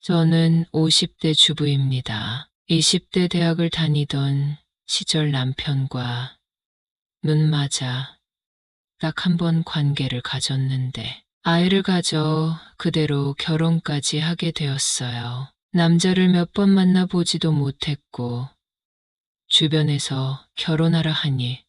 저는 50대 주부입니다. 20대 대학을 다니던 시절 남편과 눈 맞아 딱 한 번 관계를 가졌는데 아이를 가져 그대로 결혼까지 하게 되었어요. 남자를 몇 번 만나보지도 못했고 주변에서 결혼하라 하니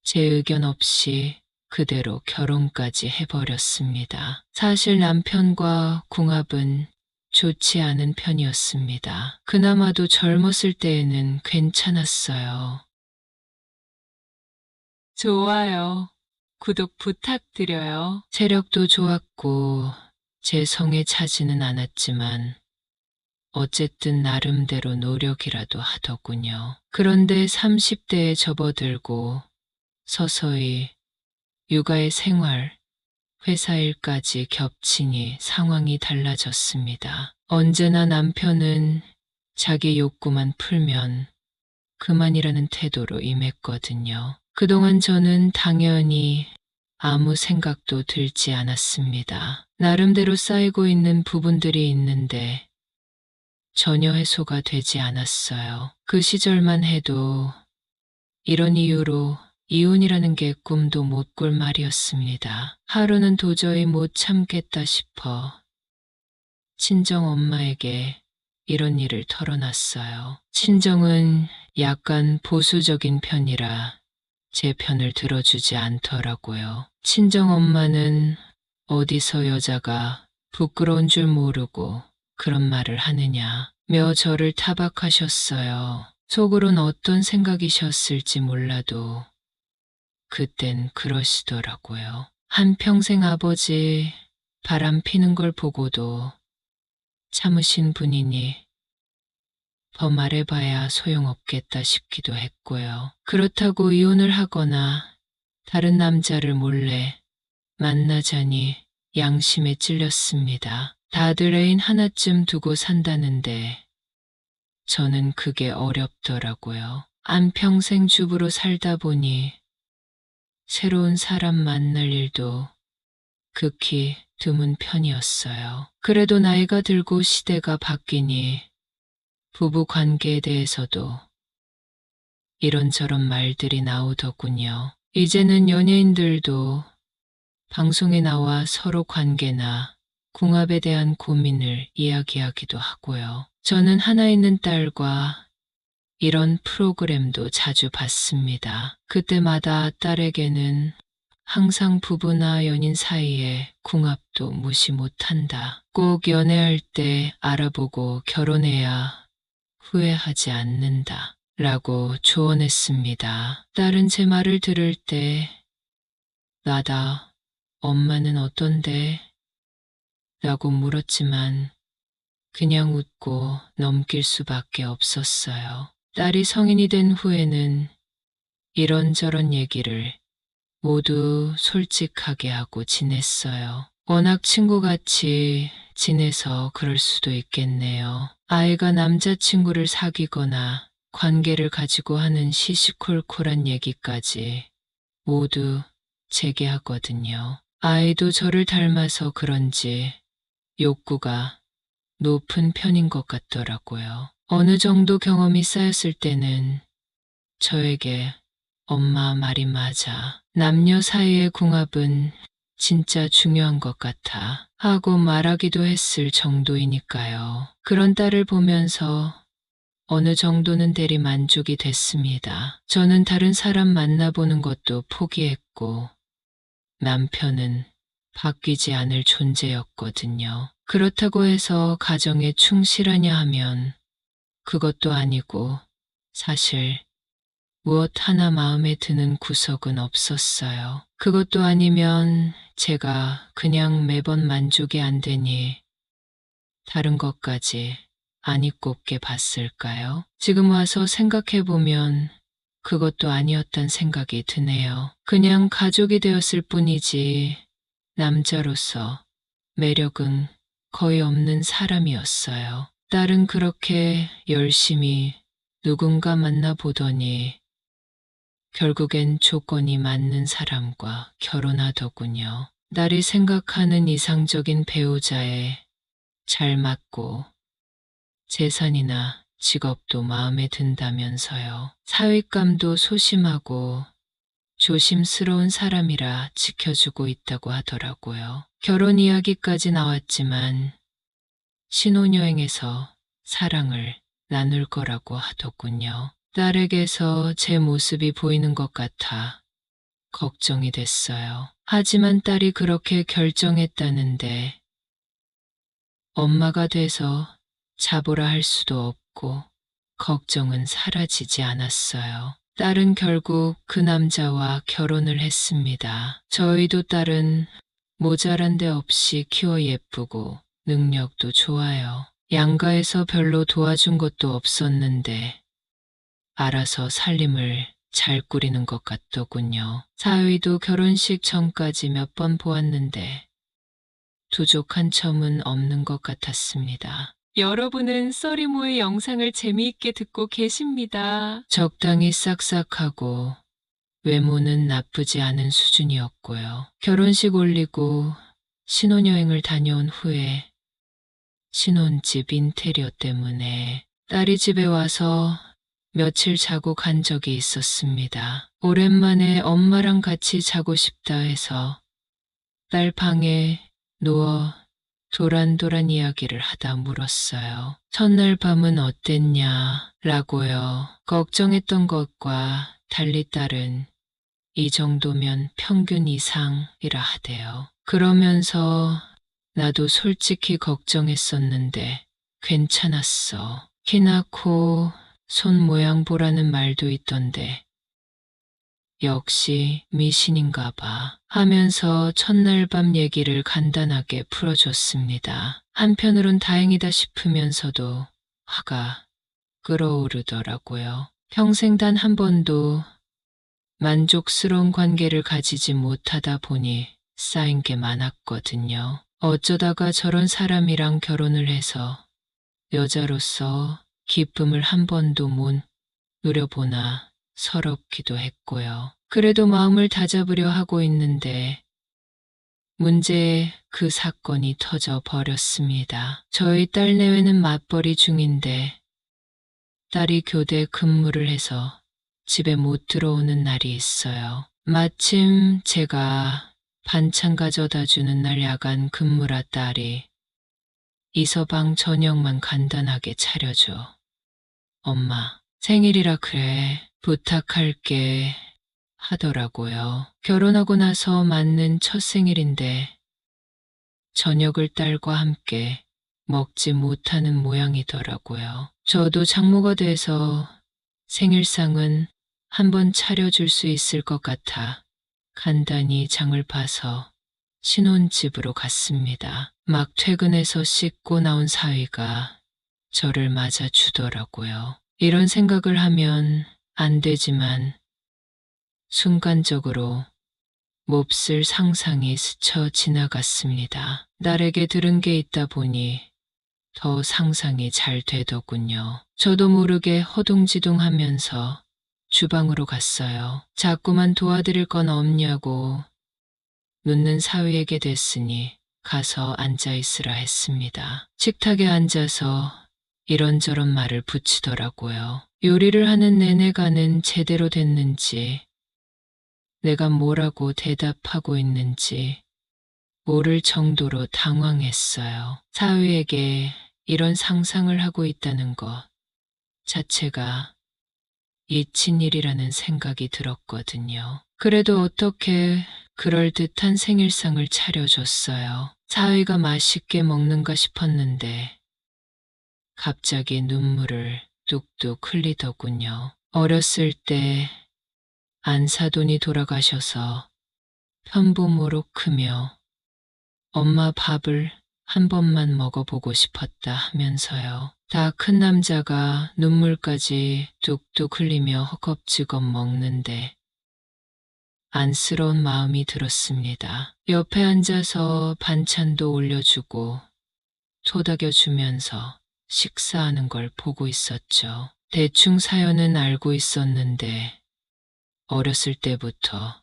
제 의견 없이 그대로 결혼까지 해버렸습니다. 사실 남편과 궁합은 좋지 않은 편이었습니다. 그나마도 젊었을 때에는 괜찮았어요. 좋아요. 구독 부탁드려요. 세력도 좋았고 제 성에 차지는 않았지만 어쨌든 나름대로 노력이라도 하더군요. 그런데 30대에 접어들고 서서히 육아의 생활, 회사 일까지 겹치니 상황이 달라졌습니다. 언제나 남편은 자기 욕구만 풀면 그만이라는 태도로 임했거든요. 그동안 저는 당연히 아무 생각도 들지 않았습니다. 나름대로 쌓이고 있는 부분들이 있는데 전혀 해소가 되지 않았어요. 그 시절만 해도 이런 이유로 이혼이라는 게 꿈도 못 꿀 말이었습니다. 하루는 도저히 못 참겠다 싶어 친정 엄마에게 이런 일을 털어놨어요. 친정은 약간 보수적인 편이라 제 편을 들어주지 않더라고요. 친정 엄마는 어디서 여자가 부끄러운 줄 모르고 그런 말을 하느냐며 저를 타박하셨어요. 속으론 어떤 생각이셨을지 몰라도 그땐 그러시더라고요. 한평생 아버지 바람 피는 걸 보고도 참으신 분이니 더 말해봐야 소용없겠다 싶기도 했고요. 그렇다고 이혼을 하거나 다른 남자를 몰래 만나자니 양심에 찔렸습니다. 다들 애인 하나쯤 두고 산다는데 저는 그게 어렵더라고요. 한평생 주부로 살다 보니 새로운 사람 만날 일도 극히 드문 편이었어요. 그래도 나이가 들고 시대가 바뀌니 부부 관계에 대해서도 이런저런 말들이 나오더군요. 이제는 연예인들도 방송에 나와 서로 관계나 궁합에 대한 고민을 이야기하기도 하고요. 저는 하나 있는 딸과 이런 프로그램도 자주 봤습니다. 그때마다 딸에게는 항상 부부나 연인 사이에 궁합도 무시 못한다. 꼭 연애할 때 알아보고 결혼해야 후회하지 않는다. 라고 조언했습니다. 딸은 제 말을 들을 때 나다, 엄마는 어떤데? 라고 물었지만 그냥 웃고 넘길 수밖에 없었어요. 딸이 성인이 된 후에는 이런저런 얘기를 모두 솔직하게 하고 지냈어요. 워낙 친구같이 지내서 그럴 수도 있겠네요. 아이가 남자친구를 사귀거나 관계를 가지고 하는 시시콜콜한 얘기까지 모두 제게 하거든요. 아이도 저를 닮아서 그런지 욕구가 높은 편인 것 같더라고요. 어느 정도 경험이 쌓였을 때는 저에게 엄마 말이 맞아. 남녀 사이의 궁합은 진짜 중요한 것 같아. 하고 말하기도 했을 정도이니까요. 그런 딸을 보면서 어느 정도는 대리 만족이 됐습니다. 저는 다른 사람 만나보는 것도 포기했고 남편은 바뀌지 않을 존재였거든요. 그렇다고 해서 가정에 충실하냐 하면 그것도 아니고 사실 무엇 하나 마음에 드는 구석은 없었어요. 그것도 아니면 제가 그냥 매번 만족이 안 되니 다른 것까지 아니 꼽게 봤을까요? 지금 와서 생각해보면 그것도 아니었단 생각이 드네요. 그냥 가족이 되었을 뿐이지 남자로서 매력은 거의 없는 사람이었어요. 딸은 그렇게 열심히 누군가 만나보더니 결국엔 조건이 맞는 사람과 결혼하더군요. 딸이 생각하는 이상적인 배우자에 잘 맞고 재산이나 직업도 마음에 든다면서요. 사윗감도 소심하고 조심스러운 사람이라 지켜주고 있다고 하더라고요. 결혼 이야기까지 나왔지만 신혼여행에서 사랑을 나눌 거라고 하더군요. 딸에게서 제 모습이 보이는 것 같아 걱정이 됐어요. 하지만 딸이 그렇게 결정했다는데 엄마가 돼서 자보라 할 수도 없고 걱정은 사라지지 않았어요. 딸은 결국 그 남자와 결혼을 했습니다. 저희도 딸은 모자란 데 없이 키워 예쁘고 능력도 좋아요. 양가에서 별로 도와준 것도 없었는데 알아서 살림을 잘 꾸리는 것 같더군요. 사위도 결혼식 전까지 몇 번 보았는데 부족한 점은 없는 것 같았습니다. 여러분은 써리모의 영상을 재미있게 듣고 계십니다. 적당히 싹싹하고 외모는 나쁘지 않은 수준이었고요. 결혼식 올리고 신혼여행을 다녀온 후에 신혼집 인테리어 때문에 딸이 집에 와서 며칠 자고 간 적이 있었습니다. 오랜만에 엄마랑 같이 자고 싶다 해서 딸 방에 누워 도란도란 이야기를 하다 물었어요. 첫날 밤은 어땠냐 라고요. 걱정했던 것과 달리 딸은 이 정도면 평균 이상이라 하대요. 그러면서 나도 솔직히 걱정했었는데 괜찮았어. 키나 코, 손 모양 보라는 말도 있던데 역시 미신인가 봐 하면서 첫날 밤 얘기를 간단하게 풀어줬습니다. 한편으론 다행이다 싶으면서도 화가 끓어오르더라고요. 평생 단 한 번도 만족스러운 관계를 가지지 못하다 보니 쌓인 게 많았거든요. 어쩌다가 저런 사람이랑 결혼을 해서 여자로서 기쁨을 한 번도 못 누려보나 서럽기도 했고요. 그래도 마음을 다잡으려 하고 있는데 문제의 그 사건이 터져 버렸습니다. 저희 딸 내외는 맞벌이 중인데 딸이 교대 근무를 해서 집에 못 들어오는 날이 있어요. 마침 제가 반찬 가져다 주는 날 야간 근무라 딸이 이 서방 저녁만 간단하게 차려줘. 엄마, 생일이라 그래. 부탁할게. 하더라고요. 결혼하고 나서 맞는 첫 생일인데 저녁을 딸과 함께 먹지 못하는 모양이더라고요. 저도 장모가 돼서 생일상은 한번 차려줄 수 있을 것 같아 간단히 장을 봐서 신혼집으로 갔습니다. 막 퇴근해서 씻고 나온 사위가 저를 맞아주더라고요. 이런 생각을 하면 안 되지만 순간적으로 몹쓸 상상이 스쳐 지나갔습니다. 딸에게 들은 게 있다 보니 더 상상이 잘 되더군요. 저도 모르게 허둥지둥하면서 주방으로 갔어요. 자꾸만 도와드릴 건 없냐고 묻는 사위에게 됐으니 가서 앉아있으라 했습니다. 식탁에 앉아서 이런저런 말을 붙이더라고요. 요리를 하는 내내가는 제대로 됐는지 내가 뭐라고 대답하고 있는지 모를 정도로 당황했어요. 사위에게 이런 상상을 하고 있다는 것 자체가 잊힌 일이라는 생각이 들었거든요. 그래도 어떻게 그럴듯한 생일상을 차려줬어요. 사위가 맛있게 먹는가 싶었는데 갑자기 눈물을 뚝뚝 흘리더군요. 어렸을 때 안사돈이 돌아가셔서 편부모로 크며 엄마 밥을 한 번만 먹어보고 싶었다 하면서요. 다 큰 남자가 눈물까지 뚝뚝 흘리며 허겁지겁 먹는데 안쓰러운 마음이 들었습니다. 옆에 앉아서 반찬도 올려주고 토닥여주면서 식사하는 걸 보고 있었죠. 대충 사연은 알고 있었는데 어렸을 때부터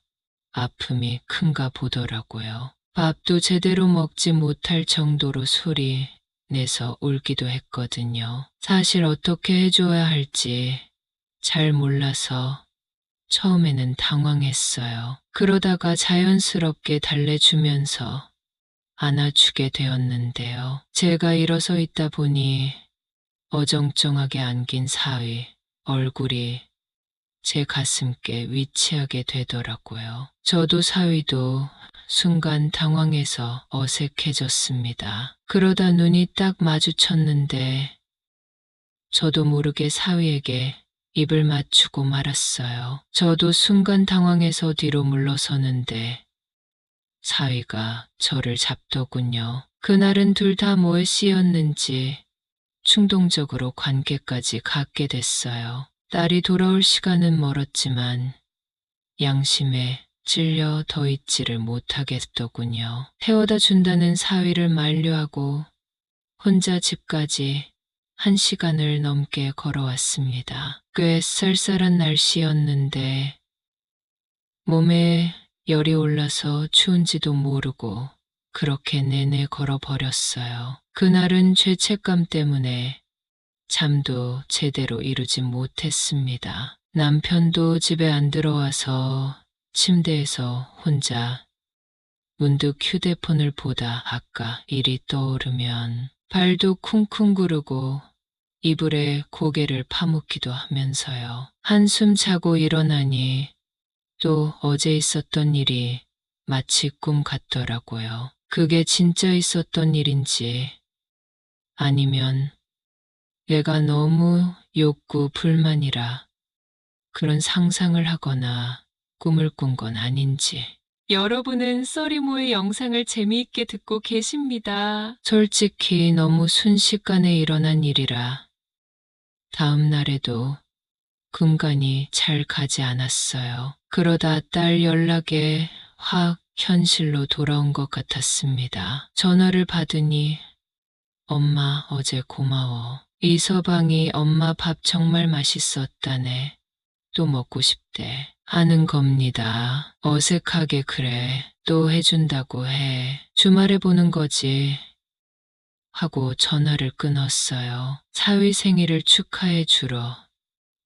아픔이 큰가 보더라고요. 밥도 제대로 먹지 못할 정도로 술이 내서 울기도 했거든요. 사실 어떻게 해줘야 할지 잘 몰라서 처음에는 당황했어요. 그러다가 자연스럽게 달래주면서 안아주게 되었는데요. 제가 일어서 있다 보니 어정쩡하게 안긴 사위 얼굴이 제 가슴께 위치하게 되더라고요. 저도 사위도 순간 당황해서 어색해졌습니다. 그러다 눈이 딱 마주쳤는데 저도 모르게 사위에게 입을 맞추고 말았어요. 저도 순간 당황해서 뒤로 물러서는데 사위가 저를 잡더군요. 그날은 둘 다 뭐에 씌였는지 충동적으로 관계까지 갖게 됐어요. 딸이 돌아올 시간은 멀었지만 양심에 찔려 더 있지를 못하겠더군요. 태워다 준다는 사위를 만류하고 혼자 집까지 1시간을 넘게 걸어왔습니다. 꽤 쌀쌀한 날씨였는데 몸에 열이 올라서 추운지도 모르고 그렇게 내내 걸어버렸어요. 그날은 죄책감 때문에 잠도 제대로 이루지 못했습니다. 남편도 집에 안 들어와서 침대에서 혼자 문득 휴대폰을 보다 아까 일이 떠오르면 발도 쿵쿵 구르고 이불에 고개를 파묻기도 하면서요. 한숨 자고 일어나니 또 어제 있었던 일이 마치 꿈 같더라고요. 그게 진짜 있었던 일인지 아니면 얘가 너무 욕구 불만이라 그런 상상을 하거나 꿈을 꾼 건 아닌지. 여러분은 써리모의 영상을 재미있게 듣고 계십니다. 솔직히 너무 순식간에 일어난 일이라 다음 날에도 금간이 잘 가지 않았어요. 그러다 딸 연락에 확 현실로 돌아온 것 같았습니다. 전화를 받으니 엄마 어제 고마워. 이서방이 엄마 밥 정말 맛있었다네. 또 먹고 싶대. 하는 겁니다. 어색하게 그래. 또 해준다고 해. 주말에 보는 거지. 하고 전화를 끊었어요. 사위 생일을 축하해 주러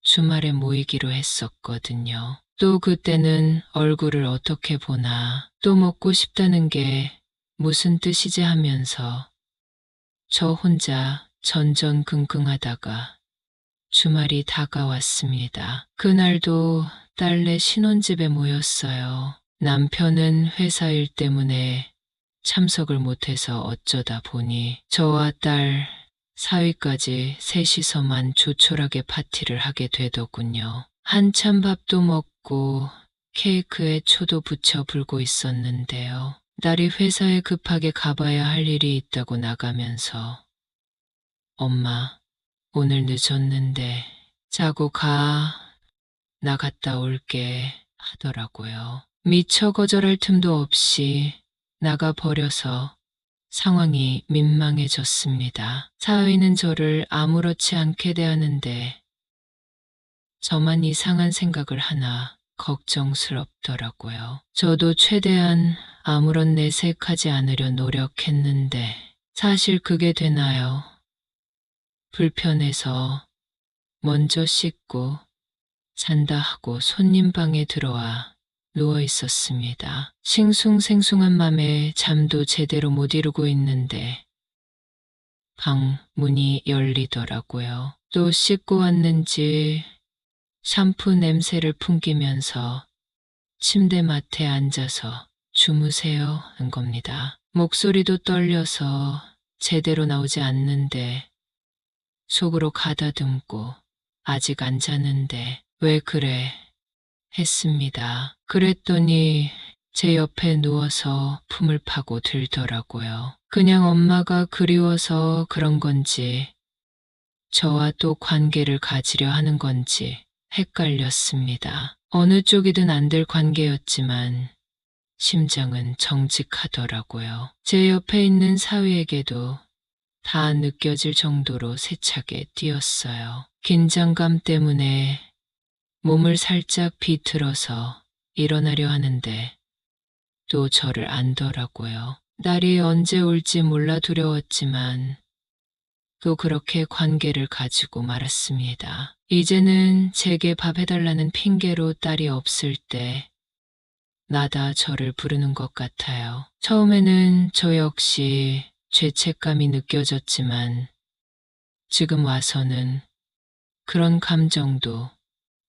주말에 모이기로 했었거든요. 또 그때는 얼굴을 어떻게 보나 또 먹고 싶다는 게 무슨 뜻이지 하면서 저 혼자 전전긍긍하다가 주말이 다가왔습니다. 그날도 딸네 신혼집에 모였어요. 남편은 회사 일 때문에 참석을 못해서 어쩌다 보니 저와 딸, 사위까지 셋이서만 조촐하게 파티를 하게 되더군요. 한참 밥도 먹고 케이크에 초도 붙여 불고 있었는데요. 딸이 회사에 급하게 가봐야 할 일이 있다고 나가면서 엄마, 오늘 늦었는데 자고 가. 나 갔다 올게 하더라고요. 미처 거절할 틈도 없이 나가버려서 상황이 민망해졌습니다. 사위는 저를 아무렇지 않게 대하는데 저만 이상한 생각을 하나 걱정스럽더라고요. 저도 최대한 아무런 내색하지 않으려 노력했는데 사실 그게 되나요? 불편해서 먼저 씻고 잔다 하고 손님 방에 들어와 누워 있었습니다. 싱숭생숭한 맘에 잠도 제대로 못 이루고 있는데 방 문이 열리더라고요. 또 씻고 왔는지 샴푸 냄새를 풍기면서 침대맡에 앉아서 주무세요 한 겁니다. 목소리도 떨려서 제대로 나오지 않는데 속으로 가다듬고 아직 안 자는데 왜 그래 했습니다. 그랬더니 제 옆에 누워서 품을 파고 들더라고요. 그냥 엄마가 그리워서 그런 건지 저와 또 관계를 가지려 하는 건지 헷갈렸습니다. 어느 쪽이든 안 될 관계였지만 심장은 정직하더라고요. 제 옆에 있는 사위에게도 다 느껴질 정도로 세차게 뛰었어요. 긴장감 때문에 몸을 살짝 비틀어서 일어나려 하는데 또 저를 안더라고요. 딸이 언제 올지 몰라 두려웠지만 또 그렇게 관계를 가지고 말았습니다. 이제는 제게 밥 해달라는 핑계로 딸이 없을 때 나다 저를 부르는 것 같아요. 처음에는 저 역시 죄책감이 느껴졌지만 지금 와서는 그런 감정도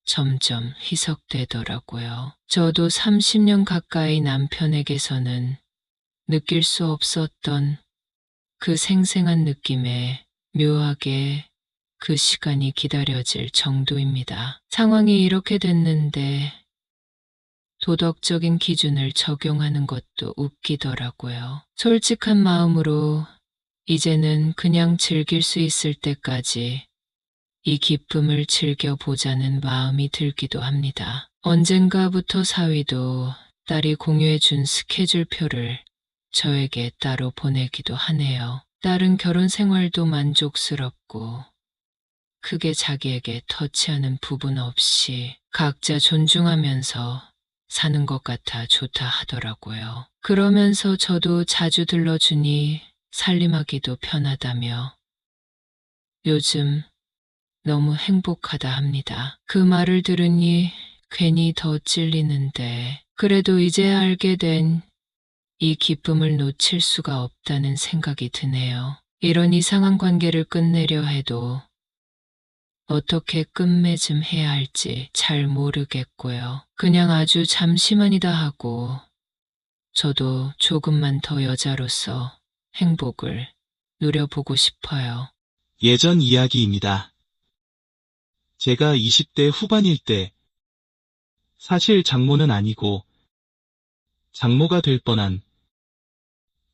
점점 희석되더라고요. 저도 30년 가까이 남편에게서는 느낄 수 없었던 그 생생한 느낌에 묘하게 그 시간이 기다려질 정도입니다. 상황이 이렇게 됐는데 도덕적인 기준을 적용하는 것도 웃기더라고요. 솔직한 마음으로 이제는 그냥 즐길 수 있을 때까지 이 기쁨을 즐겨보자는 마음이 들기도 합니다. 언젠가부터 사위도 딸이 공유해준 스케줄표를 저에게 따로 보내기도 하네요. 딸은 결혼 생활도 만족스럽고 크게 자기에게 터치하는 부분 없이 각자 존중하면서 사는 것 같아 좋다 하더라고요. 그러면서 저도 자주 들러주니 살림하기도 편하다며 요즘 너무 행복하다 합니다. 그 말을 들으니 괜히 더 찔리는데 그래도 이제 알게 된 이 기쁨을 놓칠 수가 없다는 생각이 드네요. 이런 이상한 관계를 끝내려 해도 어떻게 끝맺음해야 할지 잘 모르겠고요. 그냥 아주 잠시만이다 하고 저도 조금만 더 여자로서 행복을 누려보고 싶어요. 예전 이야기입니다. 제가 20대 후반일 때, 사실 장모는 아니고 장모가 될 뻔한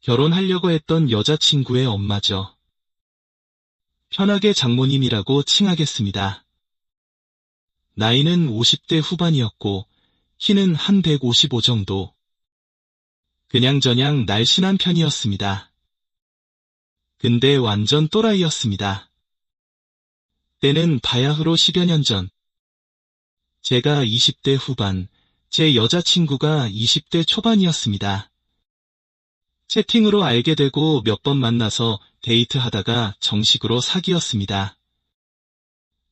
결혼하려고 했던 여자친구의 엄마죠. 편하게 장모님이라고 칭하겠습니다. 나이는 50대 후반이었고 키는 한 155 정도. 그냥저냥 날씬한 편이었습니다. 근데 완전 또라이였습니다. 때는 바야흐로 10여 년 전. 제가 20대 후반, 제 여자친구가 20대 초반이었습니다. 채팅으로 알게 되고 몇 번 만나서 데이트하다가 정식으로 사귀었습니다.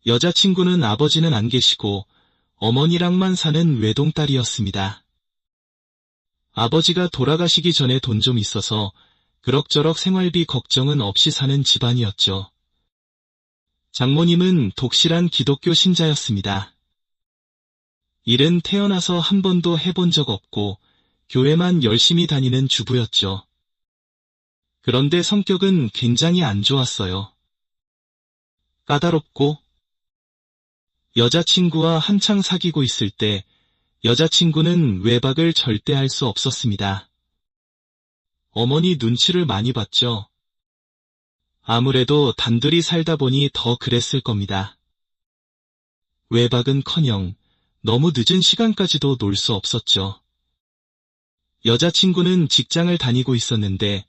여자친구는 아버지는 안 계시고 어머니랑만 사는 외동딸이었습니다. 아버지가 돌아가시기 전에 돈 좀 있어서 그럭저럭 생활비 걱정은 없이 사는 집안이었죠. 장모님은 독실한 기독교 신자였습니다. 일은 태어나서 한 번도 해본 적 없고 교회만 열심히 다니는 주부였죠. 그런데 성격은 굉장히 안 좋았어요. 까다롭고 여자친구와 한창 사귀고 있을 때 여자친구는 외박을 절대 할 수 없었습니다. 어머니 눈치를 많이 봤죠. 아무래도 단둘이 살다 보니 더 그랬을 겁니다. 외박은커녕 너무 늦은 시간까지도 놀 수 없었죠. 여자친구는 직장을 다니고 있었는데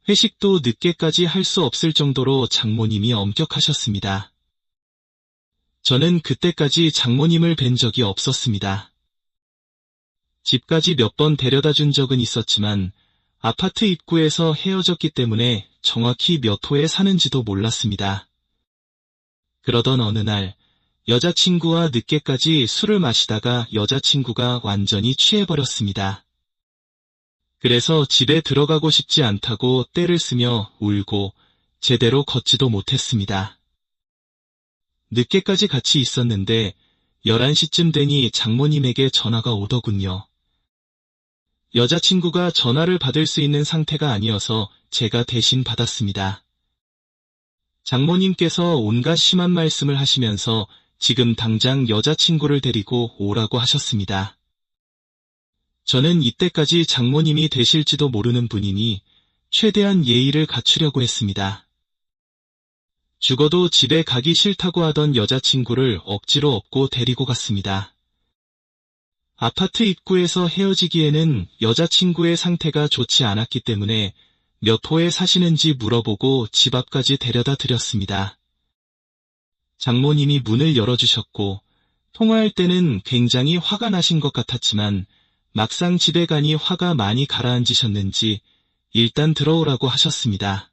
회식도 늦게까지 할 수 없을 정도로 장모님이 엄격하셨습니다. 저는 그때까지 장모님을 뵌 적이 없었습니다. 집까지 몇 번 데려다 준 적은 있었지만 아파트 입구에서 헤어졌기 때문에 정확히 몇 호에 사는지도 몰랐습니다. 그러던 어느 날 여자친구와 늦게까지 술을 마시다가 여자친구가 완전히 취해버렸습니다. 그래서 집에 들어가고 싶지 않다고 떼를 쓰며 울고 제대로 걷지도 못했습니다. 늦게까지 같이 있었는데 11시쯤 되니 장모님에게 전화가 오더군요. 여자친구가 전화를 받을 수 있는 상태가 아니어서 제가 대신 받았습니다. 장모님께서 온갖 심한 말씀을 하시면서 지금 당장 여자친구를 데리고 오라고 하셨습니다. 저는 이때까지 장모님이 되실지도 모르는 분이니 최대한 예의를 갖추려고 했습니다. 죽어도 집에 가기 싫다고 하던 여자친구를 억지로 업고 데리고 갔습니다. 아파트 입구에서 헤어지기에는 여자친구의 상태가 좋지 않았기 때문에 몇 호에 사시는지 물어보고 집 앞까지 데려다 드렸습니다. 장모님이 문을 열어주셨고 통화할 때는 굉장히 화가 나신 것 같았지만 막상 집에 가니 화가 많이 가라앉으셨는지 일단 들어오라고 하셨습니다.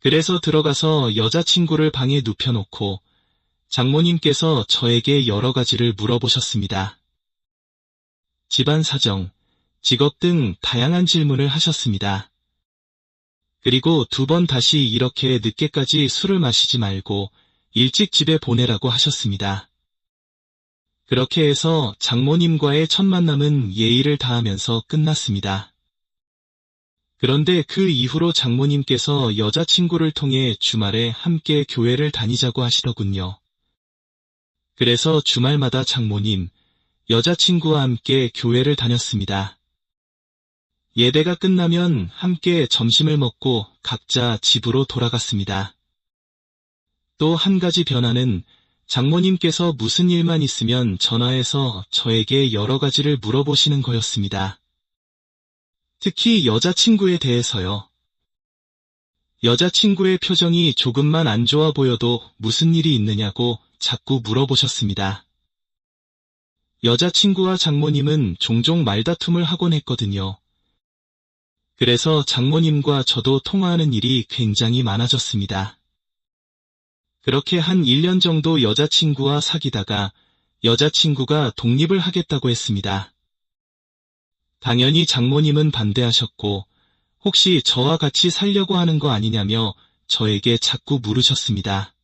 그래서 들어가서 여자친구를 방에 눕혀놓고 장모님께서 저에게 여러 가지를 물어보셨습니다. 집안 사정, 직업 등 다양한 질문을 하셨습니다. 그리고 2번 다시 이렇게 늦게까지 술을 마시지 말고 일찍 집에 보내라고 하셨습니다. 그렇게 해서 장모님과의 첫 만남은 예의를 다하면서 끝났습니다. 그런데 그 이후로 장모님께서 여자친구를 통해 주말에 함께 교회를 다니자고 하시더군요. 그래서 주말마다 장모님, 여자친구와 함께 교회를 다녔습니다. 예배가 끝나면 함께 점심을 먹고 각자 집으로 돌아갔습니다. 또 한 가지 변화는 장모님께서 무슨 일만 있으면 전화해서 저에게 여러 가지를 물어보시는 거였습니다. 특히 여자친구에 대해서요. 여자친구의 표정이 조금만 안 좋아 보여도 무슨 일이 있느냐고 자꾸 물어보셨습니다. 여자친구와 장모님은 종종 말다툼을 하곤 했거든요. 그래서 장모님과 저도 통화하는 일이 굉장히 많아졌습니다. 그렇게 한 1년 정도 여자친구와 사귀다가 여자친구가 독립을 하겠다고 했습니다. 당연히 장모님은 반대하셨고 혹시 저와 같이 살려고 하는 거 아니냐며 저에게 자꾸 물으셨습니다.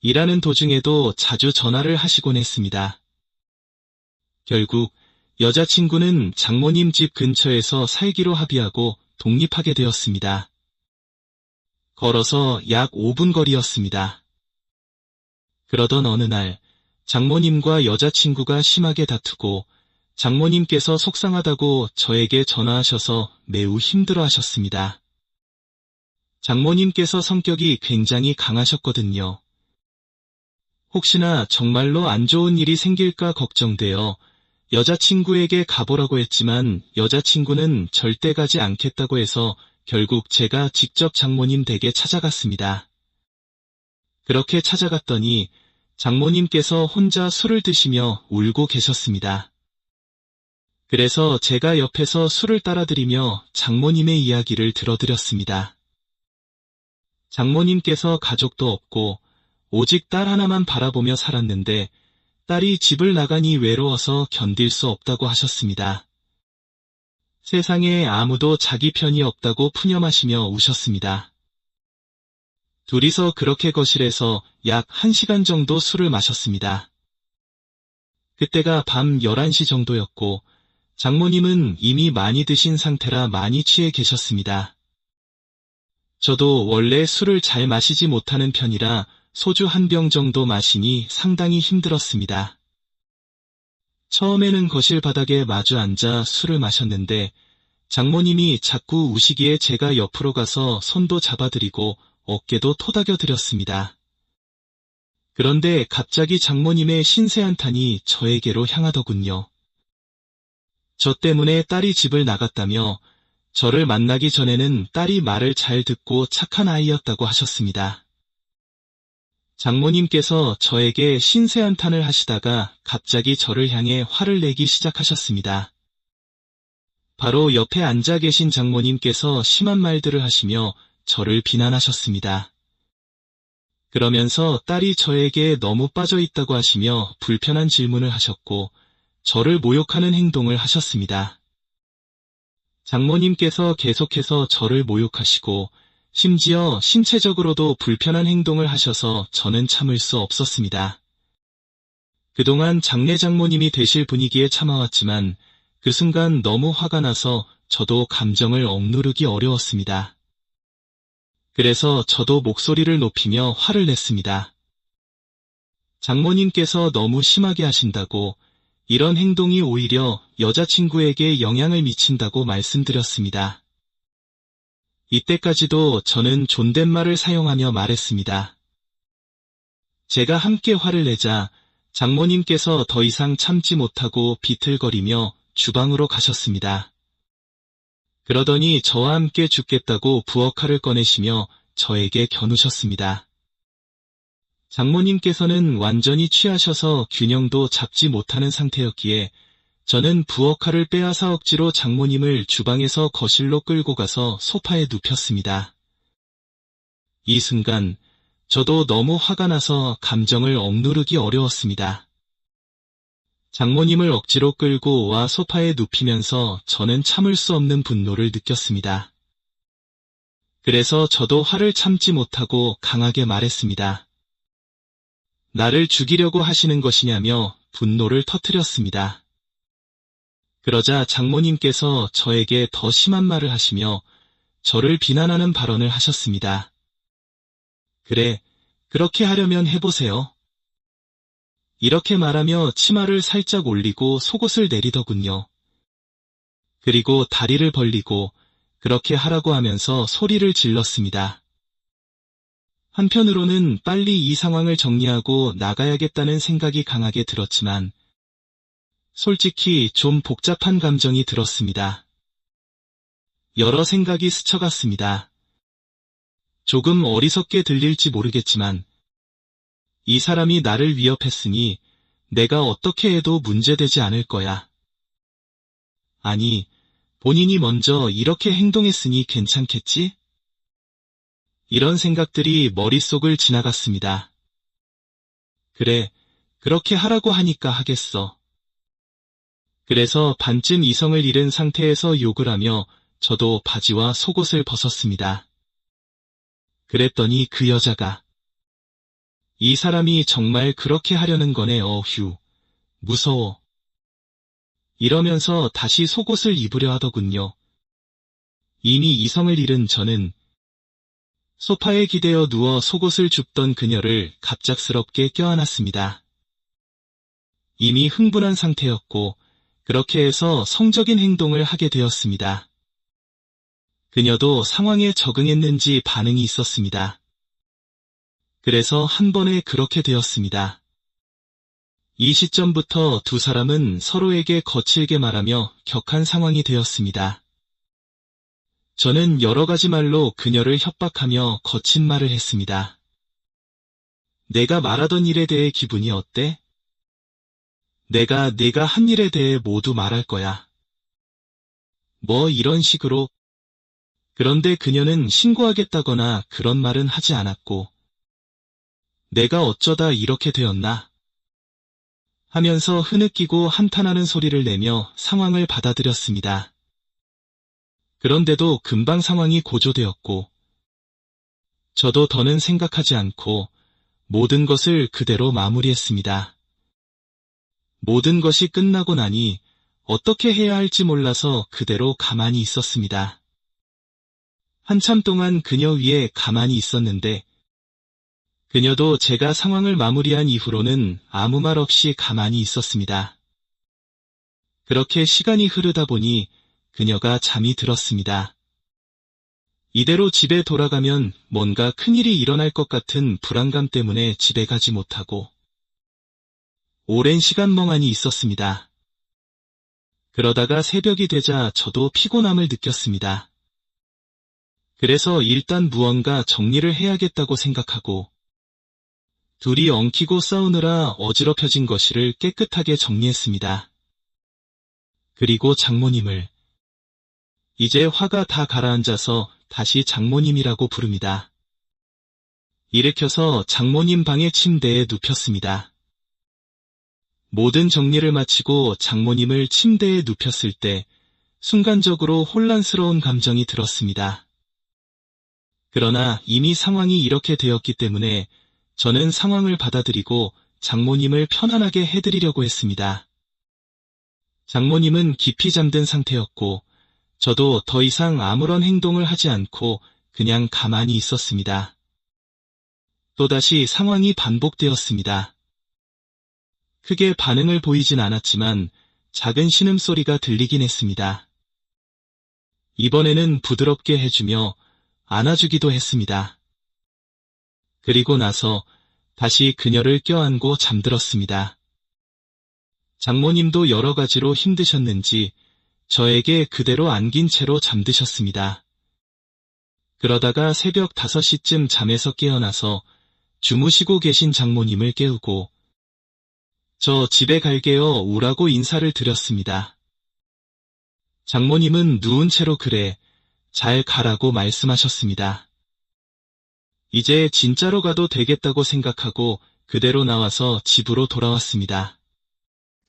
일하는 도중에도 자주 전화를 하시곤 했습니다. 결국 여자친구는 장모님 집 근처에서 살기로 합의하고 독립하게 되었습니다. 걸어서 약 5분 거리였습니다. 그러던 어느 날 장모님과 여자친구가 심하게 다투고 장모님께서 속상하다고 저에게 전화하셔서 매우 힘들어하셨습니다. 장모님께서 성격이 굉장히 강하셨거든요. 혹시나 정말로 안 좋은 일이 생길까 걱정되어 여자친구에게 가보라고 했지만 여자친구는 절대 가지 않겠다고 해서 결국 제가 직접 장모님 댁에 찾아갔습니다. 그렇게 찾아갔더니 장모님께서 혼자 술을 드시며 울고 계셨습니다. 그래서 제가 옆에서 술을 따라드리며 장모님의 이야기를 들어드렸습니다. 장모님께서 가족도 없고 오직 딸 하나만 바라보며 살았는데 딸이 집을 나가니 외로워서 견딜 수 없다고 하셨습니다. 세상에 아무도 자기 편이 없다고 푸념하시며 우셨습니다. 둘이서 그렇게 거실에서 약 1시간 정도 술을 마셨습니다. 그때가 밤 11시 정도였고 장모님은 이미 많이 드신 상태라 많이 취해 계셨습니다. 저도 원래 술을 잘 마시지 못하는 편이라 소주 1병 정도 마시니 상당히 힘들었습니다. 처음에는 거실 바닥에 마주 앉아 술을 마셨는데 장모님이 자꾸 우시기에 제가 옆으로 가서 손도 잡아드리고 어깨도 토닥여드렸습니다. 그런데 갑자기 장모님의 신세 한탄이 저에게로 향하더군요. 저 때문에 딸이 집을 나갔다며 저를 만나기 전에는 딸이 말을 잘 듣고 착한 아이였다고 하셨습니다. 장모님께서 저에게 신세 한탄을 하시다가 갑자기 저를 향해 화를 내기 시작하셨습니다. 바로 옆에 앉아 계신 장모님께서 심한 말들을 하시며 저를 비난하셨습니다. 그러면서 딸이 저에게 너무 빠져 있다고 하시며 불편한 질문을 하셨고 저를 모욕하는 행동을 하셨습니다. 장모님께서 계속해서 저를 모욕하시고 심지어 신체적으로도 불편한 행동을 하셔서 저는 참을 수 없었습니다. 그동안 장례 장모님이 되실 분위기에 참아왔지만 그 순간 너무 화가 나서 저도 감정을 억누르기 어려웠습니다. 그래서 저도 목소리를 높이며 화를 냈습니다. 장모님께서 너무 심하게 하신다고 이런 행동이 오히려 여자친구에게 영향을 미친다고 말씀드렸습니다. 이때까지도 저는 존댓말을 사용하며 말했습니다. 제가 함께 화를 내자 장모님께서 더 이상 참지 못하고 비틀거리며 주방으로 가셨습니다. 그러더니 저와 함께 죽겠다고 부엌칼을 꺼내시며 저에게 겨누셨습니다. 장모님께서는 완전히 취하셔서 균형도 잡지 못하는 상태였기에 저는 부엌칼을 빼앗아 억지로 장모님을 주방에서 거실로 끌고 가서 소파에 눕혔습니다. 이 순간 저도 너무 화가 나서 감정을 억누르기 어려웠습니다. 장모님을 억지로 끌고 와 소파에 눕히면서 저는 참을 수 없는 분노를 느꼈습니다. 그래서 저도 화를 참지 못하고 강하게 말했습니다. 나를 죽이려고 하시는 것이냐며 분노를 터뜨렸습니다. 그러자 장모님께서 저에게 더 심한 말을 하시며 저를 비난하는 발언을 하셨습니다. 그래, 그렇게 하려면 해보세요. 이렇게 말하며 치마를 살짝 올리고 속옷을 내리더군요. 그리고 다리를 벌리고 그렇게 하라고 하면서 소리를 질렀습니다. 한편으로는 빨리 이 상황을 정리하고 나가야겠다는 생각이 강하게 들었지만 솔직히 좀 복잡한 감정이 들었습니다. 여러 생각이 스쳐갔습니다. 조금 어리석게 들릴지 모르겠지만 이 사람이 나를 위협했으니 내가 어떻게 해도 문제되지 않을 거야. 아니, 본인이 먼저 이렇게 행동했으니 괜찮겠지? 이런 생각들이 머릿속을 지나갔습니다. 그래, 그렇게 하라고 하니까 하겠어. 그래서 반쯤 이성을 잃은 상태에서 욕을 하며 저도 바지와 속옷을 벗었습니다. 그랬더니 그 여자가 이 사람이 정말 그렇게 하려는 거네. 어휴, 무서워. 이러면서 다시 속옷을 입으려 하더군요. 이미 이성을 잃은 저는 소파에 기대어 누워 속옷을 줍던 그녀를 갑작스럽게 껴안았습니다. 이미 흥분한 상태였고 그렇게 해서 성적인 행동을 하게 되었습니다. 그녀도 상황에 적응했는지 반응이 있었습니다. 그래서 한 번에 그렇게 되었습니다. 이 시점부터 두 사람은 서로에게 거칠게 말하며 격한 상황이 되었습니다. 저는 여러 가지 말로 그녀를 협박하며 거친 말을 했습니다. 내가 말하던 일에 대해 기분이 어때? 내가 한 일에 대해 모두 말할 거야. 뭐 이런 식으로. 그런데 그녀는 신고하겠다거나 그런 말은 하지 않았고 내가 어쩌다 이렇게 되었나? 하면서 흐느끼고 한탄하는 소리를 내며 상황을 받아들였습니다. 그런데도 금방 상황이 고조되었고 저도 더는 생각하지 않고 모든 것을 그대로 마무리했습니다. 모든 것이 끝나고 나니 어떻게 해야 할지 몰라서 그대로 가만히 있었습니다. 한참 동안 그녀 위에 가만히 있었는데 그녀도 제가 상황을 마무리한 이후로는 아무 말 없이 가만히 있었습니다. 그렇게 시간이 흐르다 보니 그녀가 잠이 들었습니다. 이대로 집에 돌아가면 뭔가 큰일이 일어날 것 같은 불안감 때문에 집에 가지 못하고 오랜 시간 멍하니 있었습니다. 그러다가 새벽이 되자 저도 피곤함을 느꼈습니다. 그래서 일단 무언가 정리를 해야겠다고 생각하고 둘이 엉키고 싸우느라 어지럽혀진 거실을 깨끗하게 정리했습니다. 그리고 장모님을 이제 화가 다 가라앉아서 다시 장모님이라고 부릅니다. 일으켜서 장모님 방의 침대에 눕혔습니다. 모든 정리를 마치고 장모님을 침대에 눕혔을 때 순간적으로 혼란스러운 감정이 들었습니다. 그러나 이미 상황이 이렇게 되었기 때문에 저는 상황을 받아들이고 장모님을 편안하게 해드리려고 했습니다. 장모님은 깊이 잠든 상태였고 저도 더 이상 아무런 행동을 하지 않고 그냥 가만히 있었습니다. 또다시 상황이 반복되었습니다. 크게 반응을 보이진 않았지만 작은 신음소리가 들리긴 했습니다. 이번에는 부드럽게 해주며 안아주기도 했습니다. 그리고 나서 다시 그녀를 껴안고 잠들었습니다. 장모님도 여러 가지로 힘드셨는지 저에게 그대로 안긴 채로 잠드셨습니다. 그러다가 새벽 5시쯤 잠에서 깨어나서 주무시고 계신 장모님을 깨우고 저 집에 갈게요 오라고 인사를 드렸습니다. 장모님은 누운 채로 그래, 잘 가라고 말씀하셨습니다. 이제 진짜로 가도 되겠다고 생각하고 그대로 나와서 집으로 돌아왔습니다.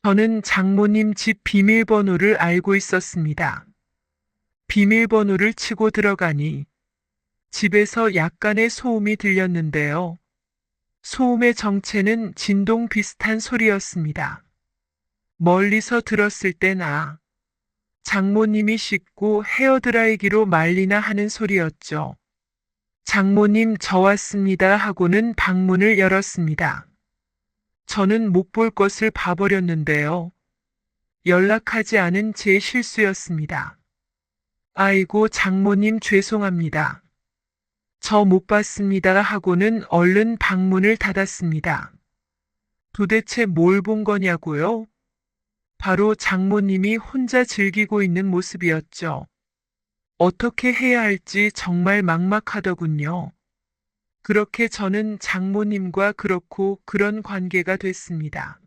저는 장모님 집 비밀번호를 알고 있었습니다. 비밀번호를 치고 들어가니 집에서 약간의 소음이 들렸는데요. 소음의 정체는 진동 비슷한 소리였습니다. 멀리서 들었을 땐 장모님이 씻고 헤어드라이기로 말리나 하는 소리였죠. 장모님 저 왔습니다 하고는 방문을 열었습니다. 저는 못 볼 것을 봐버렸는데요. 연락하지 않은 제 실수였습니다. 아이고 장모님 죄송합니다. 저 못 봤습니다 하고는 얼른 방문을 닫았습니다. 도대체 뭘 본 거냐고요? 바로 장모님이 혼자 즐기고 있는 모습이었죠. 어떻게 해야 할지 정말 막막하더군요. 그렇게 저는 장모님과 그렇고 그런 관계가 됐습니다.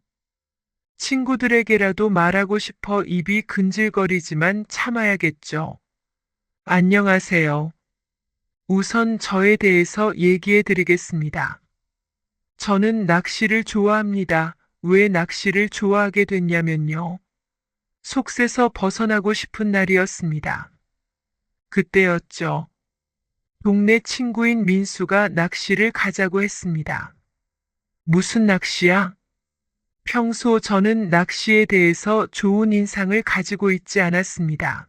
친구들에게라도 말하고 싶어 입이 근질거리지만 참아야겠죠. 안녕하세요. 우선 저에 대해서 얘기해 드리겠습니다. 저는 낚시를 좋아합니다. 왜 낚시를 좋아하게 됐냐면요. 속세서 벗어나고 싶은 날이었습니다. 그때였죠. 동네 친구인 민수가 낚시를 가자고 했습니다. 무슨 낚시야? 평소 저는 낚시에 대해서 좋은 인상을 가지고 있지 않았습니다.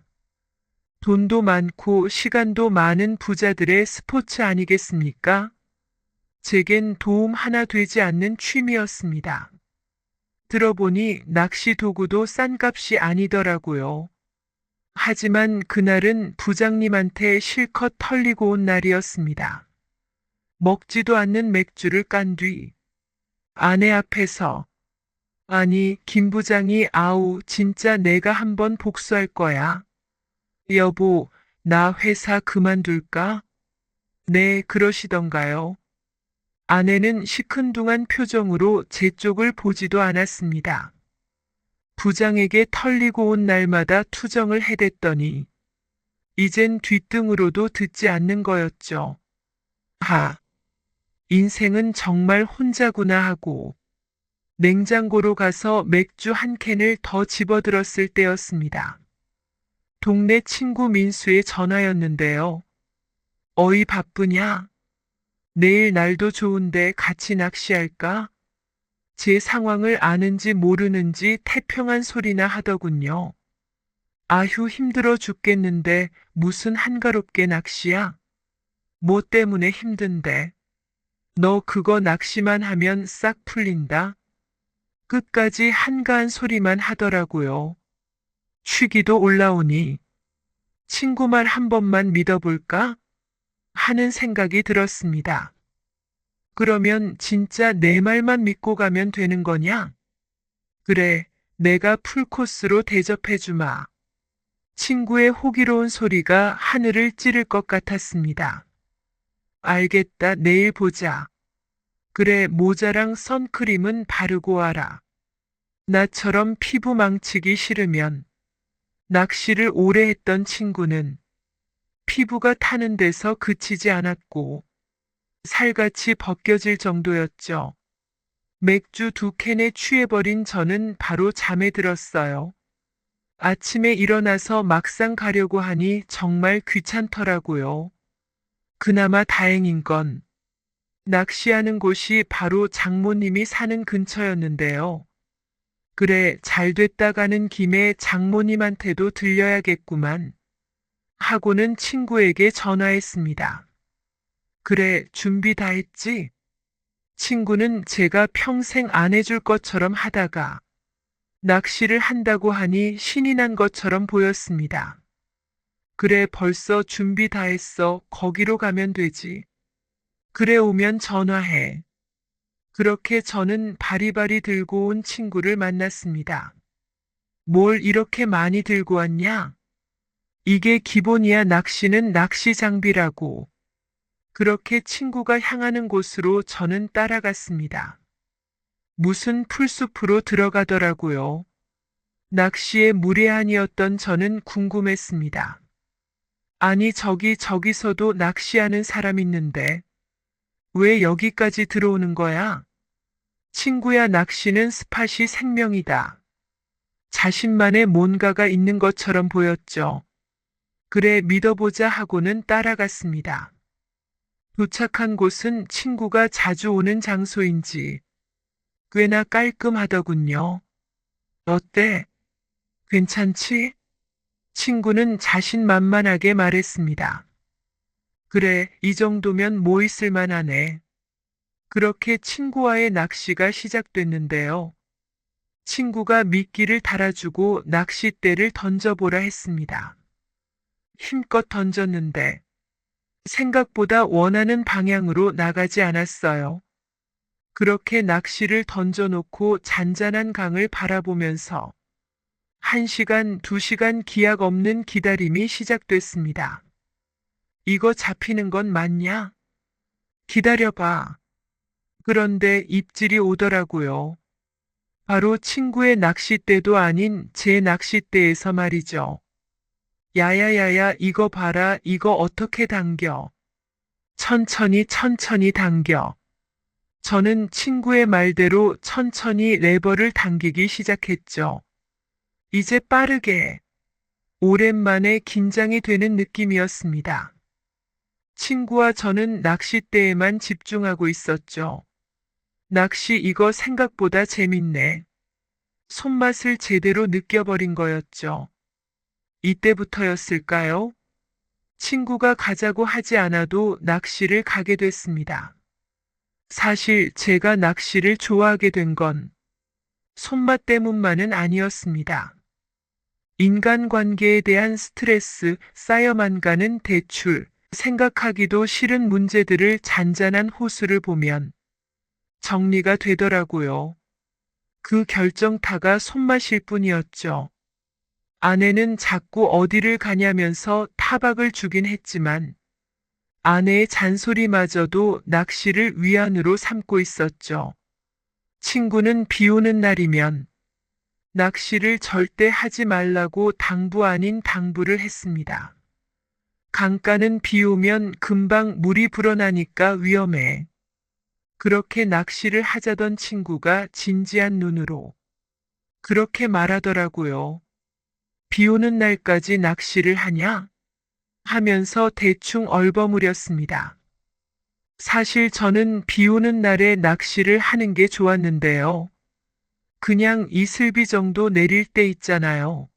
돈도 많고 시간도 많은 부자들의 스포츠 아니겠습니까? 제겐 도움 하나 되지 않는 취미였습니다. 들어보니 낚시 도구도 싼 값이 아니더라고요. 하지만 그날은 부장님한테 실컷 털리고 온 날이었습니다. 먹지도 않는 맥주를 깐 뒤 아내 앞에서 아니 김 부장이 아우 진짜 내가 한번 복수할 거야. 여보 나 회사 그만둘까? 네 그러시던가요. 아내는 시큰둥한 표정으로 제 쪽을 보지도 않았습니다. 부장에게 털리고 온 날마다 투정을 해댔더니 이젠 뒷등으로도 듣지 않는 거였죠. 인생은 정말 혼자구나 하고 냉장고로 가서 맥주 한 캔을 더 집어들었을 때였습니다. 동네 친구 민수의 전화였는데요. 어이 바쁘냐? 내일 날도 좋은데 같이 낚시할까? 제 상황을 아는지 모르는지 태평한 소리나 하더군요. 아휴 힘들어 죽겠는데 무슨 한가롭게 낚시야? 뭐 때문에 힘든데? 너 그거 낚시만 하면 싹 풀린다? 끝까지 한가한 소리만 하더라고요. 취기도 올라오니 친구 말 한 번만 믿어볼까? 하는 생각이 들었습니다. 그러면 진짜 내 말만 믿고 가면 되는 거냐? 그래, 내가 풀코스로 대접해주마. 친구의 호기로운 소리가 하늘을 찌를 것 같았습니다. 알겠다, 내일 보자. 그래, 모자랑 선크림은 바르고 와라. 나처럼 피부 망치기 싫으면 낚시를 오래 했던 친구는 피부가 타는 데서 그치지 않았고 살같이 벗겨질 정도였죠. 맥주 2캔에 취해버린 저는 바로 잠에 들었어요. 아침에 일어나서 막상 가려고 하니 정말 귀찮더라고요. 그나마 다행인 건 낚시하는 곳이 바로 장모님이 사는 근처였는데요. 그래, 잘 됐다 가는 김에 장모님한테도 들려야겠구만. 하고는 친구에게 전화했습니다. 그래, 준비 다 했지? 친구는 제가 평생 안 해줄 것처럼 하다가 낚시를 한다고 하니 신이 난 것처럼 보였습니다. 그래, 벌써 준비 다 했어. 거기로 가면 되지. 그래, 오면 전화해. 그렇게 저는 바리바리 들고 온 친구를 만났습니다. 뭘 이렇게 많이 들고 왔냐? 이게 기본이야. 낚시는 낚시 장비라고. 그렇게 친구가 향하는 곳으로 저는 따라갔습니다. 무슨 풀숲으로 들어가더라고요. 낚시에 무례한이었던 저는 궁금했습니다. 아니 저기서도 낚시하는 사람 있는데 왜 여기까지 들어오는 거야? 친구야, 낚시는 스팟이 생명이다. 자신만의 뭔가가 있는 것처럼 보였죠. 그래, 믿어보자 하고는 따라갔습니다. 도착한 곳은 친구가 자주 오는 장소인지 꽤나 깔끔하더군요. 어때? 괜찮지? 친구는 자신만만하게 말했습니다. 그래, 이 정도면 뭐 있을 만하네. 그렇게 친구와의 낚시가 시작됐는데요. 친구가 미끼를 달아주고 낚싯대를 던져보라 했습니다. 힘껏 던졌는데 생각보다 원하는 방향으로 나가지 않았어요. 그렇게 낚시를 던져놓고 잔잔한 강을 바라보면서 1시간, 2시간 기약 없는 기다림이 시작됐습니다. 이거 잡히는 건 맞냐? 기다려봐. 그런데 입질이 오더라고요. 바로 친구의 낚싯대도 아닌 제 낚싯대에서 말이죠. 야야야야, 이거 봐라, 이거 어떻게 당겨? 천천히 당겨. 저는 친구의 말대로 천천히 레버를 당기기 시작했죠. 이제 빠르게. 오랜만에 긴장이 되는 느낌이었습니다. 친구와 저는 낚싯대에만 집중하고 있었죠. 낚시 이거 생각보다 재밌네. 손맛을 제대로 느껴버린 거였죠. 이때부터였을까요? 친구가 가자고 하지 않아도 낚시를 가게 됐습니다. 사실 제가 낚시를 좋아하게 된 건 손맛 때문만은 아니었습니다. 인간관계에 대한 스트레스 쌓여만 가는 대출, 생각하기도 싫은 문제들을 잔잔한 호수를 보면 정리가 되더라고요. 그 결정타가 손맛일 뿐이었죠. 아내는 자꾸 어디를 가냐면서 타박을 주긴 했지만 아내의 잔소리마저도 낚시를 위안으로 삼고 있었죠. 친구는 비 오는 날이면 낚시를 절대 하지 말라고 당부 아닌 당부를 했습니다. 강가는 비 오면 금방 물이 불어나니까 위험해. 그렇게 낚시를 하자던 친구가 진지한 눈으로 그렇게 말하더라고요. 비 오는 날까지 낚시를 하냐? 하면서 대충 얼버무렸습니다. 사실 저는 비 오는 날에 낚시를 하는 게 좋았는데요. 그냥 이슬비 정도 내릴 때 있잖아요.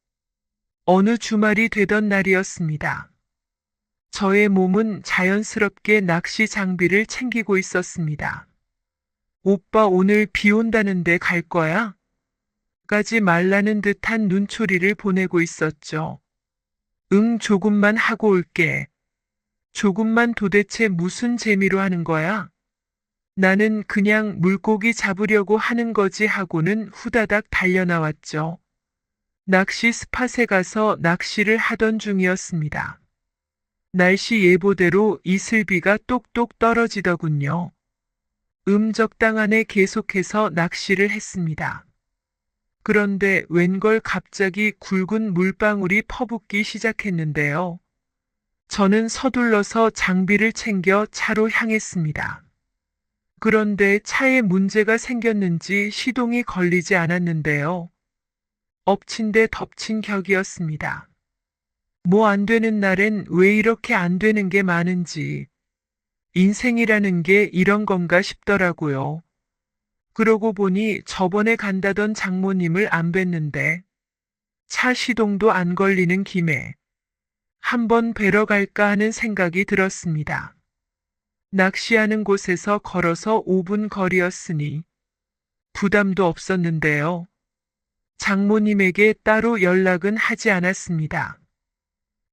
어느 주말이 되던 날이었습니다. 저의 몸은 자연스럽게 낚시 장비를 챙기고 있었습니다. 오빠, 오늘 비 온다는데 갈 거야? 까지 말라는 듯한 눈초리를 보내고 있었죠. 응, 조금만 하고 올게. 조금만 도대체 무슨 재미로 하는 거야? 나는 그냥 물고기 잡으려고 하는 거지 하고는 후다닥 달려나왔죠. 낚시 스팟에 가서 낚시를 하던 중이었습니다. 날씨 예보대로 이슬비가 똑똑 떨어지더군요. 적당한에 계속해서 낚시를 했습니다. 그런데 웬걸 갑자기 굵은 물방울이 퍼붓기 시작했는데요. 저는 서둘러서 장비를 챙겨 차로 향했습니다. 그런데 차에 문제가 생겼는지 시동이 걸리지 않았는데요. 엎친 데 덮친 격이었습니다. 뭐 안 되는 날엔 왜 이렇게 안 되는 게 많은지. 인생이라는 게 이런 건가 싶더라고요. 그러고 보니 저번에 간다던 장모님을 안 뵀는데 차 시동도 안 걸리는 김에 한번 뵈러 갈까 하는 생각이 들었습니다. 낚시하는 곳에서 걸어서 5분 거리였으니 부담도 없었는데요. 장모님에게 따로 연락은 하지 않았습니다.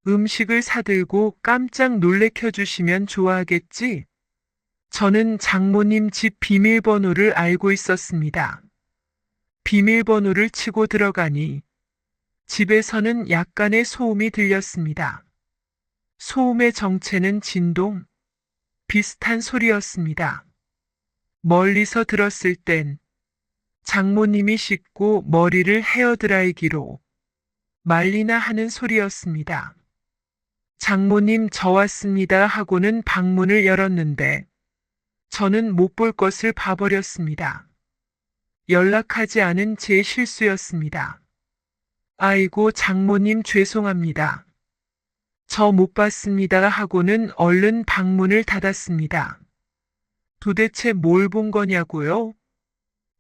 음식을 사들고 깜짝 놀래켜 주시면 좋아하겠지? 저는 장모님 집 비밀번호를 알고 있었습니다. 비밀번호를 치고 들어가니 집에서는 약간의 소음이 들렸습니다. 소음의 정체는 진동, 비슷한 소리였습니다. 멀리서 들었을 땐 장모님이 씻고 머리를 헤어드라이기로 말리나 하는 소리였습니다. 장모님, 저 왔습니다 하고는 방문을 열었는데 저는 못 볼 것을 봐버렸습니다. 연락하지 않은 제 실수였습니다. 아이고, 장모님 죄송합니다. 저 못 봤습니다 하고는 얼른 방문을 닫았습니다. 도대체 뭘 본 거냐고요?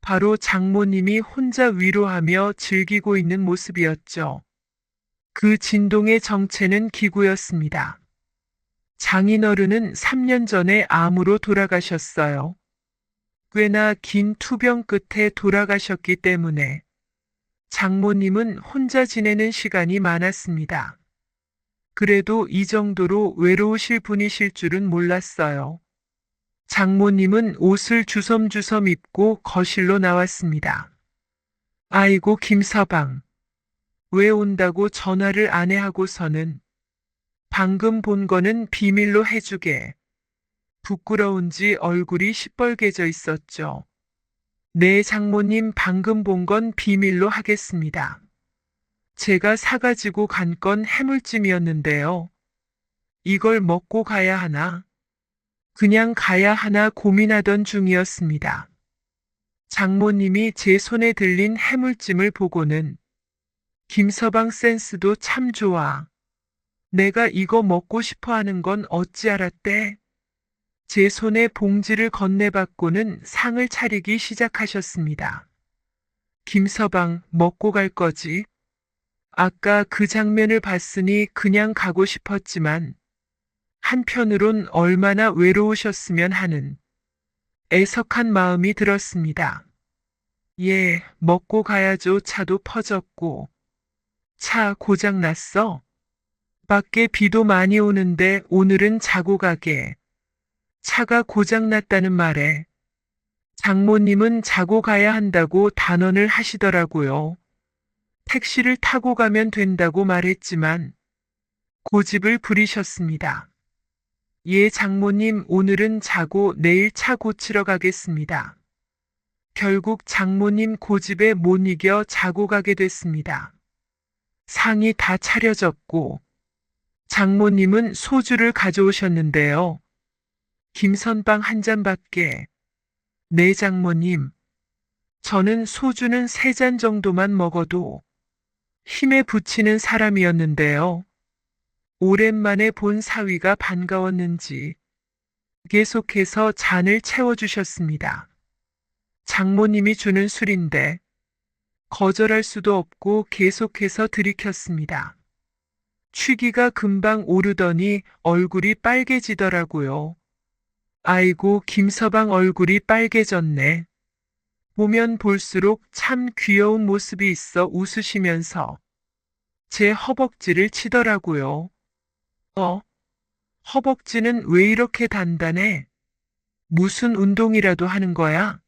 바로 장모님이 혼자 위로하며 즐기고 있는 모습이었죠. 그 진동의 정체는 기구였습니다. 장인어른은 3년 전에 암으로 돌아가셨어요. 꽤나 긴 투병 끝에 돌아가셨기 때문에 장모님은 혼자 지내는 시간이 많았습니다. 그래도 이 정도로 외로우실 분이실 줄은 몰랐어요. 장모님은 옷을 주섬주섬 입고 거실로 나왔습니다. 아이고, 김서방. 왜 온다고 전화를 안 해 하고서는 방금 본 거는 비밀로 해주게. 부끄러운지 얼굴이 시뻘개져 있었죠. 네, 장모님, 방금 본 건 비밀로 하겠습니다. 제가 사가지고 간 건 해물찜이었는데요. 이걸 먹고 가야 하나? 그냥 가야 하나 고민하던 중이었습니다. 장모님이 제 손에 들린 해물찜을 보고는 김서방 센스도 참 좋아. 내가 이거 먹고 싶어 하는 건 어찌 알았대? 제 손에 봉지를 건네받고는 상을 차리기 시작하셨습니다. 김서방, 먹고 갈 거지? 아까 그 장면을 봤으니 그냥 가고 싶었지만 한편으론 얼마나 외로우셨으면 하는 애석한 마음이 들었습니다. 예, 먹고 가야죠. 차도 퍼졌고. 차 고장 났어? 밖에 비도 많이 오는데 오늘은 자고 가게. 차가 고장 났다는 말에 장모님은 자고 가야 한다고 단언을 하시더라고요. 택시를 타고 가면 된다고 말했지만 고집을 부리셨습니다. 예, 장모님, 오늘은 자고 내일 차 고치러 가겠습니다. 결국 장모님 고집에 못 이겨 자고 가게 됐습니다. 상이 다 차려졌고 장모님은 소주를 가져오셨는데요. 김선방 한 잔밖에. 네, 장모님. 저는 소주는 3잔 정도만 먹어도 힘에 부치는 사람이었는데요. 오랜만에 본 사위가 반가웠는지 계속해서 잔을 채워주셨습니다. 장모님이 주는 술인데 거절할 수도 없고 계속해서 들이켰습니다. 취기가 금방 오르더니 얼굴이 빨개지더라고요. 아이고, 김서방 얼굴이 빨개졌네. 보면 볼수록 참 귀여운 모습이 있어 웃으시면서 제 허벅지를 치더라고요. 허벅지는 왜 이렇게 단단해? 무슨 운동이라도 하는 거야?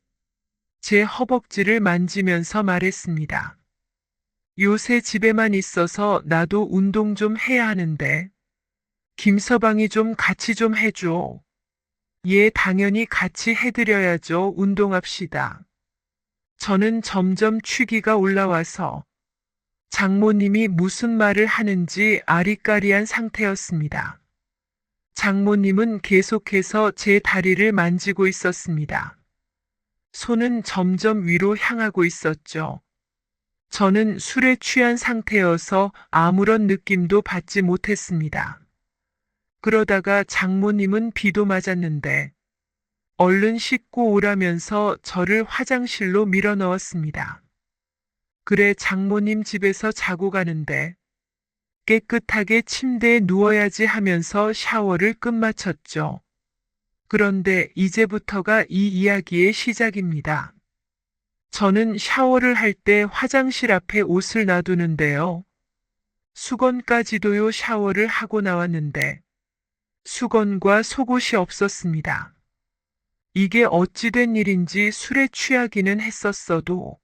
제 허벅지를 만지면서 말했습니다. 요새 집에만 있어서 나도 운동 좀 해야 하는데 김서방이 좀 같이 좀 해줘. 예, 당연히 같이 해드려야죠. 운동합시다. 저는 점점 취기가 올라와서 장모님이 무슨 말을 하는지 아리까리한 상태였습니다. 장모님은 계속해서 제 다리를 만지고 있었습니다. 손은 점점 위로 향하고 있었죠. 저는 술에 취한 상태여서 아무런 느낌도 받지 못했습니다. 그러다가 장모님은 비도 맞았는데 얼른 씻고 오라면서 저를 화장실로 밀어 넣었습니다. 그래, 장모님 집에서 자고 가는데 깨끗하게 침대에 누워야지 하면서 샤워를 끝마쳤죠. 그런데 이제부터가 이 이야기의 시작입니다. 저는 샤워를 할 때 화장실 앞에 옷을 놔두는데요. 수건까지도요. 샤워를 하고 나왔는데 수건과 속옷이 없었습니다. 이게 어찌된 일인지 술에 취하기는 했었어도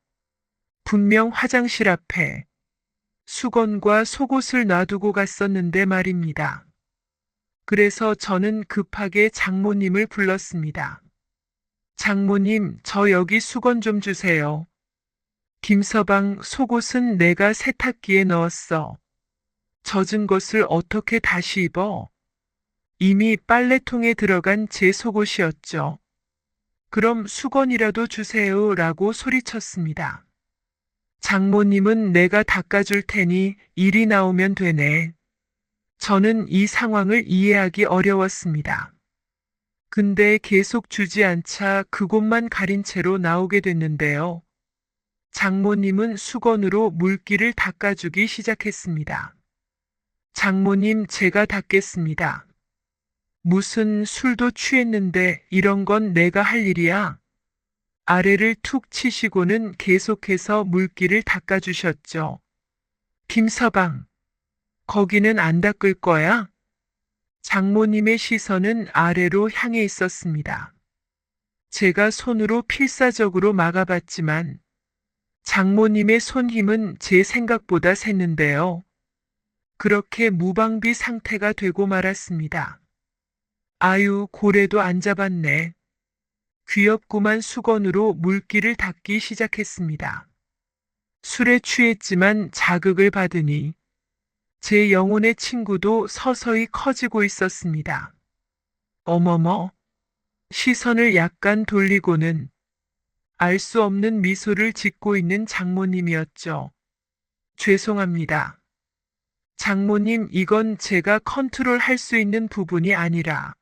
분명 화장실 앞에 수건과 속옷을 놔두고 갔었는데 말입니다. 그래서 저는 급하게 장모님을 불렀습니다. 장모님, 저 여기 수건 좀 주세요. 김서방, 속옷은 내가 세탁기에 넣었어. 젖은 것을 어떻게 다시 입어? 이미 빨래통에 들어간 제 속옷이었죠. 그럼 수건이라도 주세요 라고 소리쳤습니다. 장모님은 내가 닦아줄 테니 일이 나오면 되네. 저는 이 상황을 이해하기 어려웠습니다. 근데 계속 주지 않자 그곳만 가린 채로 나오게 됐는데요. 장모님은 수건으로 물기를 닦아주기 시작했습니다. 장모님, 제가 닦겠습니다. 무슨 술도 취했는데 이런 건 내가 할 일이야? 아래를 툭 치시고는 계속해서 물기를 닦아주셨죠. 김서방, 거기는 안 닦을 거야? 장모님의 시선은 아래로 향해 있었습니다. 제가 손으로 필사적으로 막아봤지만 장모님의 손 힘은 제 생각보다 셌는데요. 그렇게 무방비 상태가 되고 말았습니다. 아유, 고래도 안 잡았네. 귀엽구만. 수건으로 물기를 닦기 시작했습니다. 술에 취했지만 자극을 받으니 제 영혼의 친구도 서서히 커지고 있었습니다. 어머머. 시선을 약간 돌리고는 알 수 없는 미소를 짓고 있는 장모님이었죠. 죄송합니다. 장모님, 이건 제가 컨트롤할 수 있는 부분이 아니라.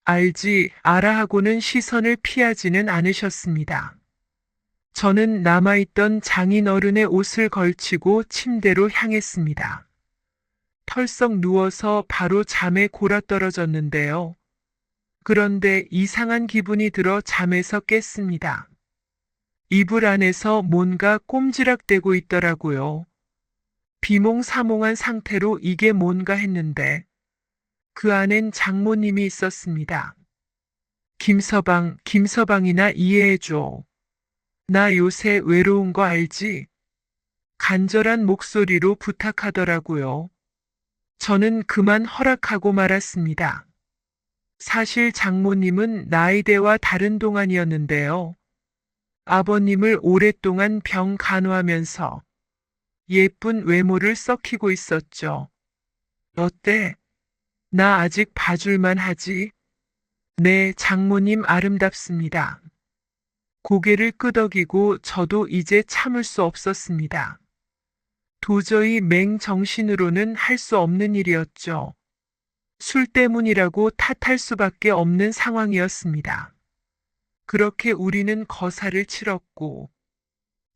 알지, 알아 하고는 시선을 피하지는 않으셨습니다. 저는 남아있던 장인 어른의 옷을 걸치고 침대로 향했습니다. 털썩 누워서 바로 잠에 골아떨어졌는데요. 그런데 이상한 기분이 들어 잠에서 깼습니다. 이불 안에서 뭔가 꼼지락대고 있더라고요. 비몽사몽한 상태로 이게 뭔가 했는데 그 안엔 장모님이 있었습니다. 김서방, 김서방이나 이해해줘. 나 요새 외로운 거 알지? 간절한 목소리로 부탁하더라고요. 저는 그만 허락하고 말았습니다. 사실 장모님은 나이대와 다른 동안이었는데요. 아버님을 오랫동안 병 간호하면서 예쁜 외모를 썩히고 있었죠. 어때? 나 아직 봐줄만 하지? 네, 장모님 아름답습니다. 고개를 끄덕이고 저도 이제 참을 수 없었습니다. 도저히 맹정신으로는 할 수 없는 일이었죠. 술 때문이라고 탓할 수밖에 없는 상황이었습니다. 그렇게 우리는 거사를 치렀고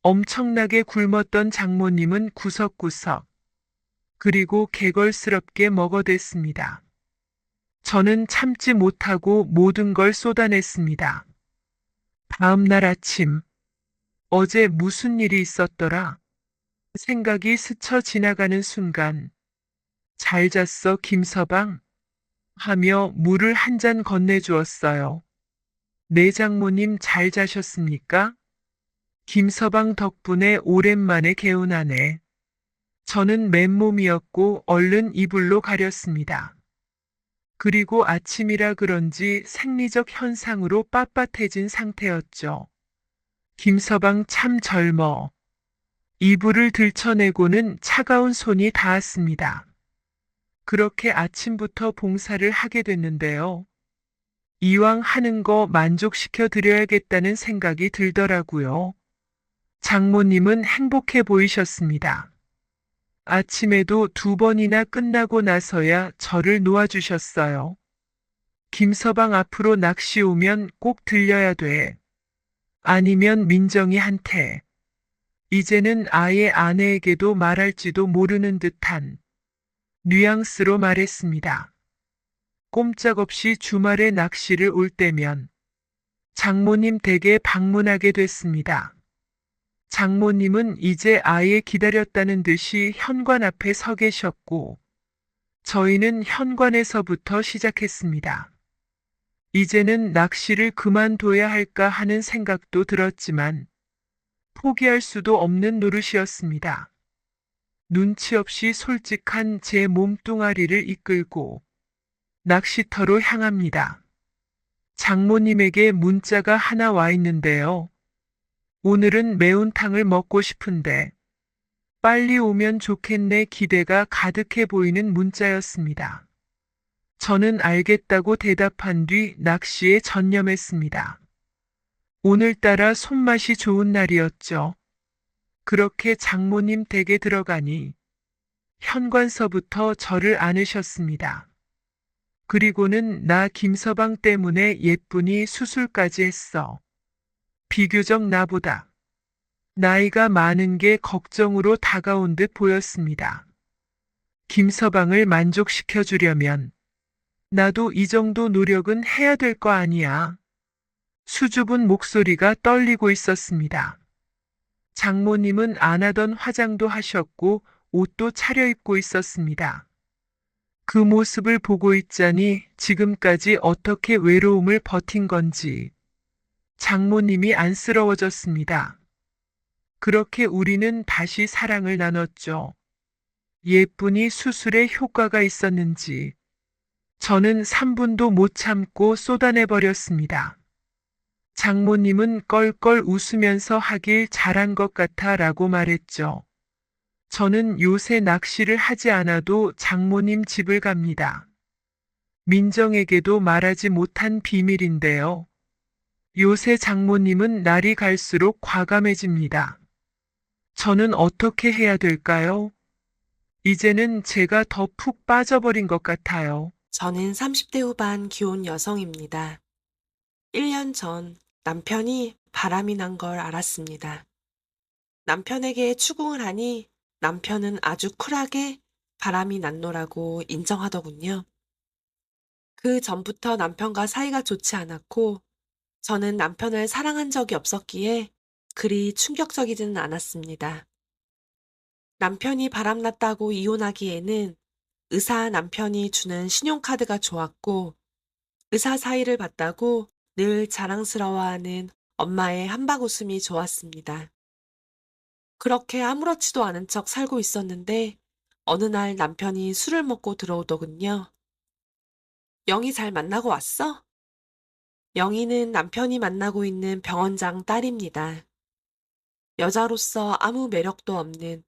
엄청나게 굶었던 장모님은 구석구석 그리고 개걸스럽게 먹어댔습니다. 저는 참지 못하고 모든 걸 쏟아냈습니다. 다음 날 아침, 어제 무슨 일이 있었더라? 생각이 스쳐 지나가는 순간, 잘 잤어, 김서방? 하며 물을 한 잔 건네주었어요. 네, 장모님 잘 자셨습니까? 김서방 덕분에 오랜만에 개운하네. 저는 맨몸이었고 얼른 이불로 가렸습니다. 그리고 아침이라 그런지 생리적 현상으로 빳빳해진 상태였죠. 김서방 참 젊어. 이불을 들쳐내고는 차가운 손이 닿았습니다. 그렇게 아침부터 봉사를 하게 됐는데요. 이왕 하는 거 만족시켜 드려야겠다는 생각이 들더라고요. 장모님은 행복해 보이셨습니다. 아침에도 2번이나 끝나고 나서야 저를 놓아주셨어요. 김서방 앞으로 낚시 오면 꼭 들려야 돼. 아니면 민정이한테. 이제는 아예 아내에게도 말할지도 모르는 듯한 뉘앙스로 말했습니다. 꼼짝없이 주말에 낚시를 올 때면 장모님 댁에 방문하게 됐습니다. 장모님은 이제 아예 기다렸다는 듯이 현관 앞에 서 계셨고 저희는 현관에서부터 시작했습니다. 이제는 낚시를 그만둬야 할까 하는 생각도 들었지만 포기할 수도 없는 노릇이었습니다. 눈치 없이 솔직한 제 몸뚱아리를 이끌고 낚시터로 향합니다. 장모님에게 문자가 하나 와 있는데요. 오늘은 매운탕을 먹고 싶은데 빨리 오면 좋겠네. 기대가 가득해 보이는 문자였습니다. 저는 알겠다고 대답한 뒤 낚시에 전념했습니다. 오늘따라 손맛이 좋은 날이었죠. 그렇게 장모님 댁에 들어가니 현관서부터 저를 안으셨습니다. 그리고는 나 김서방 때문에 예쁜이 수술까지 했어. 비교적 나보다 나이가 많은 게 걱정으로 다가온 듯 보였습니다. 김서방을 만족시켜 주려면 나도 이 정도 노력은 해야 될 거 아니야. 수줍은 목소리가 떨리고 있었습니다. 장모님은 안 하던 화장도 하셨고 옷도 차려입고 있었습니다. 그 모습을 보고 있자니 지금까지 어떻게 외로움을 버틴 건지 장모님이 안쓰러워졌습니다. 그렇게 우리는 다시 사랑을 나눴죠. 예쁜이 수술에 효과가 있었는지 저는 3분도 못 참고 쏟아내버렸습니다. 장모님은 껄껄 웃으면서 하길 잘한 것 같아 라고 말했죠. 저는 요새 낚시를 하지 않아도 장모님 집을 갑니다. 민정에게도 말하지 못한 비밀인데요. 요새 장모님은 날이 갈수록 과감해집니다. 저는 어떻게 해야 될까요? 이제는 제가 더 푹 빠져버린 것 같아요. 저는 30대 후반 기혼 여성입니다. 1년 전 남편이 바람이 난 걸 알았습니다. 남편에게 추궁을 하니 남편은 아주 쿨하게 바람이 났노라고 인정하더군요. 그 전부터 남편과 사이가 좋지 않았고 저는 남편을 사랑한 적이 없었기에 그리 충격적이지는 않았습니다. 남편이 바람났다고 이혼하기에는 의사 남편이 주는 신용카드가 좋았고 의사 사이를 봤다고 늘 자랑스러워하는 엄마의 한박 웃음이 좋았습니다. 그렇게 아무렇지도 않은 척 살고 있었는데 어느 날 남편이 술을 먹고 들어오더군요. 영희 잘 만나고 왔어? 영희는 남편이 만나고 있는 병원장 딸입니다. 여자로서 아무 매력도 없는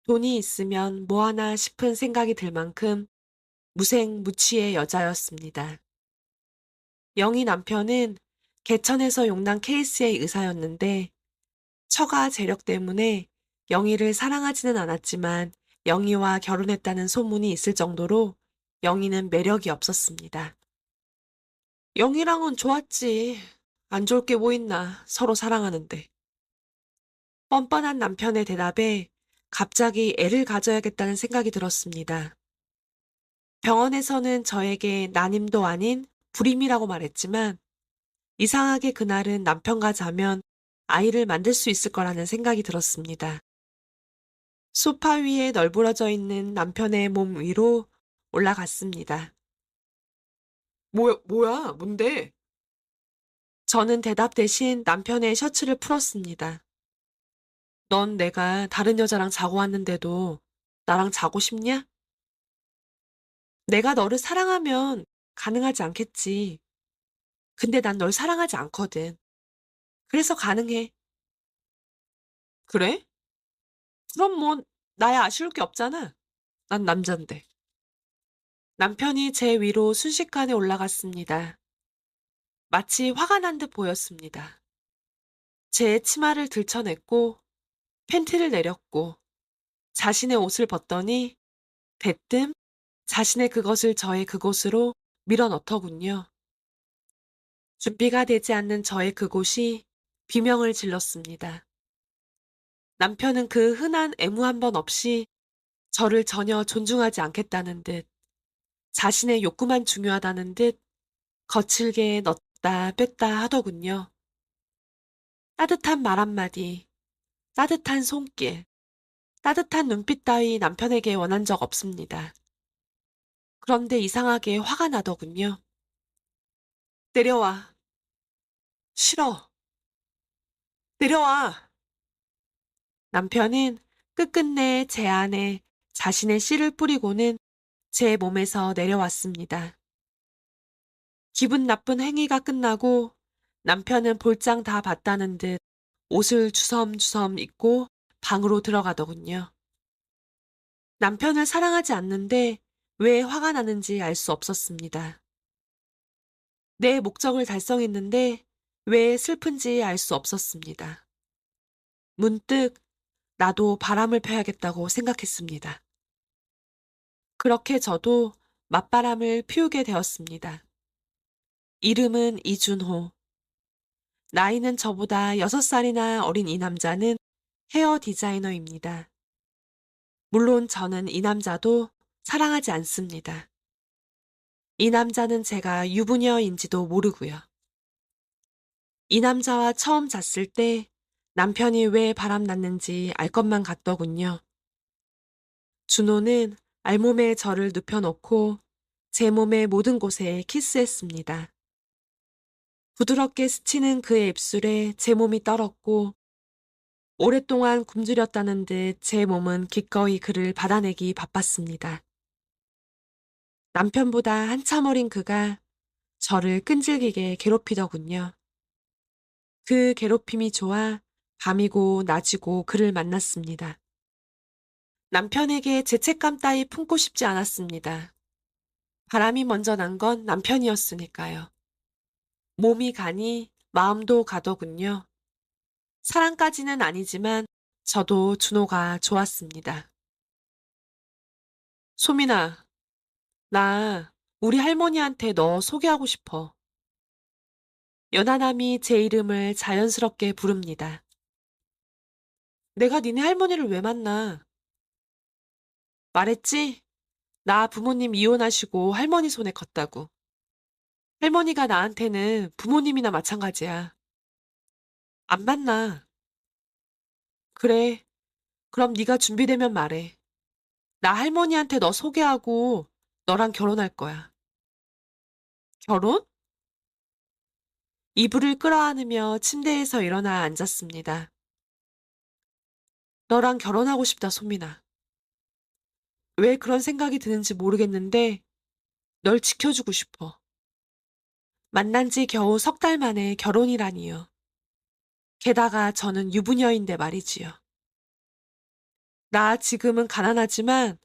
돈이 있으면 뭐 하나 싶은 생각이 들 만큼 무생무취의 여자였습니다. 영희 남편은 개천에서 용난 케이스의 의사였는데 처가 재력 때문에 영희를 사랑하지는 않았지만 영희와 결혼했다는 소문이 있을 정도로 영희는 매력이 없었습니다. 영희랑은 좋았지. 안 좋을 게 뭐 있나. 서로 사랑하는데. 뻔뻔한 남편의 대답에 갑자기 애를 가져야겠다는 생각이 들었습니다. 병원에서는 저에게 난임도 아닌 불임이라고 말했지만 이상하게 그날은 남편과 자면 아이를 만들 수 있을 거라는 생각이 들었습니다. 소파 위에 널브러져 있는 남편의 몸 위로 올라갔습니다. 뭐야, 뭔데? 저는 대답 대신 남편의 셔츠를 풀었습니다. 넌 내가 다른 여자랑 자고 왔는데도 나랑 자고 싶냐? 내가 너를 사랑하면 가능하지 않겠지. 근데 난 널 사랑하지 않거든. 그래서 가능해. 그래? 그럼 뭐, 나야 아쉬울 게 없잖아. 난 남잔데. 남편이 제 위로 순식간에 올라갔습니다. 마치 화가 난 듯 보였습니다. 제 치마를 들쳐냈고, 팬티를 내렸고, 자신의 옷을 벗더니, 대뜸 자신의 그것을 저의 그곳으로 밀어 넣더군요. 준비가 되지 않는 저의 그곳이 비명을 질렀습니다. 남편은 그 흔한 애무 한 번 없이 저를 전혀 존중하지 않겠다는 듯, 자신의 욕구만 중요하다는 듯 거칠게 넣었다 뺐다 하더군요. 따뜻한 말 한마디, 따뜻한 손길, 따뜻한 눈빛 따위 남편에게 원한 적 없습니다. 그런데 이상하게 화가 나더군요. 내려와. 싫어. 내려와. 남편은 끝끝내 제 안에 자신의 씨를 뿌리고는 제 몸에서 내려왔습니다. 기분 나쁜 행위가 끝나고 남편은 볼장 다 봤다는 듯 옷을 주섬주섬 입고 방으로 들어가더군요. 남편을 사랑하지 않는데 왜 화가 나는지 알 수 없었습니다. 내 목적을 달성했는데 왜 슬픈지 알 수 없었습니다. 문득 나도 바람을 펴야겠다고 생각했습니다. 그렇게 저도 맞바람을 피우게 되었습니다. 이름은 이준호. 나이는 저보다 6살이나 어린 이 남자는 헤어 디자이너입니다. 물론 저는 이 남자도 사랑하지 않습니다. 이 남자는 제가 유부녀인지도 모르고요. 이 남자와 처음 잤을 때 남편이 왜 바람났는지 알 것만 같더군요. 준호는 알몸에 저를 눕혀놓고 제 몸의 모든 곳에 키스했습니다. 부드럽게 스치는 그의 입술에 제 몸이 떨었고 오랫동안 굶주렸다는 듯 제 몸은 기꺼이 그를 받아내기 바빴습니다. 남편보다 한참 어린 그가 저를 끈질기게 괴롭히더군요. 그 괴롭힘이 좋아 밤이고 낮이고 그를 만났습니다. 남편에게 죄책감 따위 품고 싶지 않았습니다. 바람이 먼저 난 건 남편이었으니까요. 몸이 가니 마음도 가더군요. 사랑까지는 아니지만 저도 준호가 좋았습니다. 소민아, 나 우리 할머니한테 너 소개하고 싶어. 연하남이 제 이름을 자연스럽게 부릅니다. 내가 니네 할머니를 왜 만나? 말했지? 나 부모님 이혼하시고 할머니 손에 컸다고. 할머니가 나한테는 부모님이나 마찬가지야. 안 만나. 그래, 그럼 네가 준비되면 말해. 나 할머니한테 너 소개하고 너랑 결혼할 거야. 결혼? 이불을 끌어안으며 침대에서 일어나 앉았습니다. 너랑 결혼하고 싶다, 소민아. 왜 그런 생각이 드는지 모르겠는데 널 지켜주고 싶어. 만난 지 겨우 3달 만에 결혼이라니요. 게다가 저는 유부녀인데 말이지요. 나 지금은 가난하지만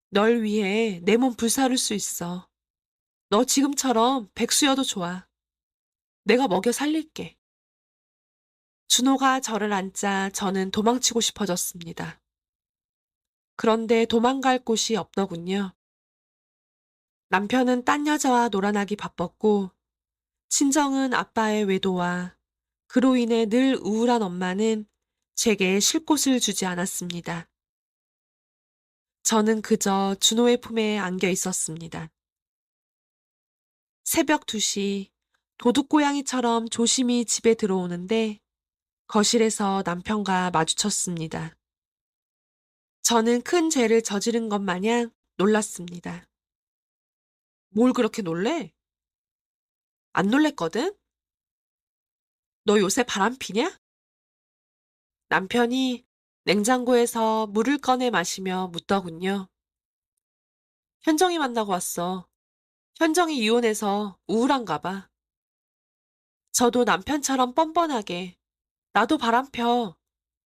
널 위해 내 몸 불사를 수 있어. 너 지금처럼 백수여도 좋아. 내가 먹여 살릴게. 준호가 저를 안자 저는 도망치고 싶어졌습니다. 그런데 도망갈 곳이 없더군요. 남편은 딴 여자와 놀아나기 바빴고, 친정은 아빠의 외도와 그로 인해 늘 우울한 엄마는 제게 쉴 곳을 주지 않았습니다. 저는 그저 준호의 품에 안겨 있었습니다. 새벽 2시 도둑고양이처럼 조심히 집에 들어오는데 거실에서 남편과 마주쳤습니다. 저는 큰 죄를 저지른 것 마냥 놀랐습니다. 뭘 그렇게 놀래? 안 놀랬거든? 너 요새 바람 피냐? 남편이 냉장고에서 물을 꺼내 마시며 묻더군요. 현정이 만나고 왔어. 현정이 이혼해서 우울한가 봐. 저도 남편처럼 뻔뻔하게 나도 바람 펴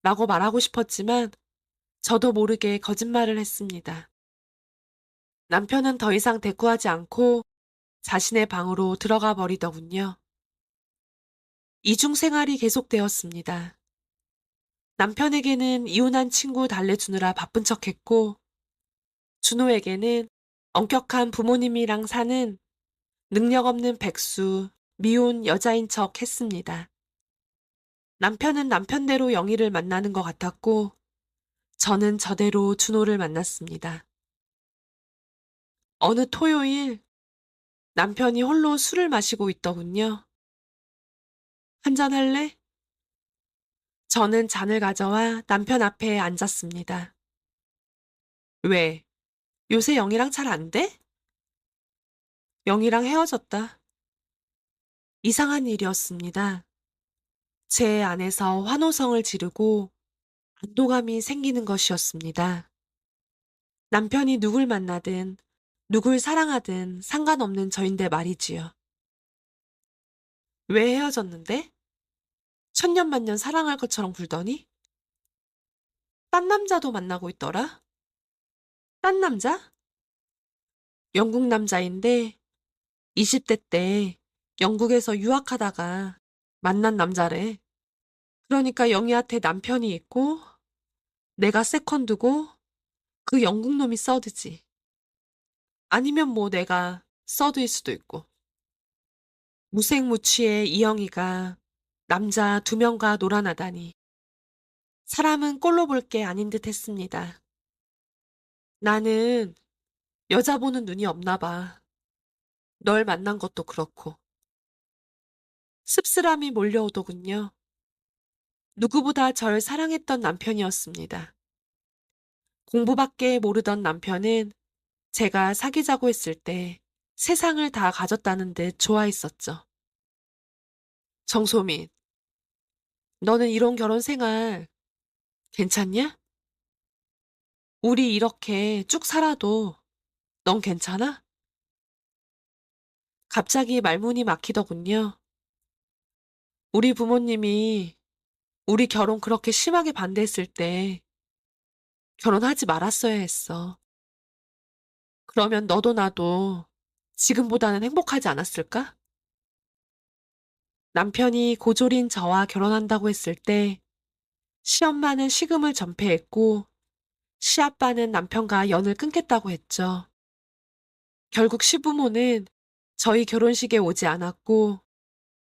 라고 말하고 싶었지만 저도 모르게 거짓말을 했습니다. 남편은 더 이상 대꾸하지 않고 자신의 방으로 들어가 버리더군요. 이중 생활이 계속되었습니다. 남편에게는 이혼한 친구 달래주느라 바쁜 척했고 준호에게는 엄격한 부모님이랑 사는 능력 없는 백수, 미혼 여자인 척 했습니다. 남편은 남편대로 영희를 만나는 것 같았고 저는 저대로 준호를 만났습니다. 어느 토요일 남편이 홀로 술을 마시고 있더군요. 한잔 할래? 저는 잔을 가져와 남편 앞에 앉았습니다. 왜? 요새 영희랑 잘 안 돼? 영희랑 헤어졌다. 이상한 일이었습니다. 제 안에서 환호성을 지르고 안도감이 생기는 것이었습니다. 남편이 누굴 만나든 누굴 사랑하든 상관없는 저인데 말이지요. 왜 헤어졌는데? 천년만년 사랑할 것처럼 굴더니? 딴 남자도 만나고 있더라? 딴 남자? 영국 남자인데 20대 때 영국에서 유학하다가 만난 남자래. 그러니까 영희한테 남편이 있고 내가 세컨드고 그 영국 놈이 서드지. 아니면 뭐 내가 서드일 수도 있고. 무색무취의 이영희가 남자 2명과 놀아나다니. 사람은 꼴로 볼 게 아닌 듯 했습니다. 나는 여자 보는 눈이 없나 봐. 널 만난 것도 그렇고. 씁쓸함이 몰려오더군요. 누구보다 절 사랑했던 남편이었습니다. 공부밖에 모르던 남편은 제가 사귀자고 했을 때 세상을 다 가졌다는 듯 좋아했었죠. 정소민, 너는 이런 결혼 생활 괜찮냐? 우리 이렇게 쭉 살아도 넌 괜찮아? 갑자기 말문이 막히더군요. 우리 부모님이 우리 결혼 그렇게 심하게 반대했을 때 결혼하지 말았어야 했어. 그러면 너도 나도 지금보다는 행복하지 않았을까? 남편이 고졸인 저와 결혼한다고 했을 때 시엄마는 시금을 전폐했고 시아빠는 남편과 연을 끊겠다고 했죠. 결국 시부모는 저희 결혼식에 오지 않았고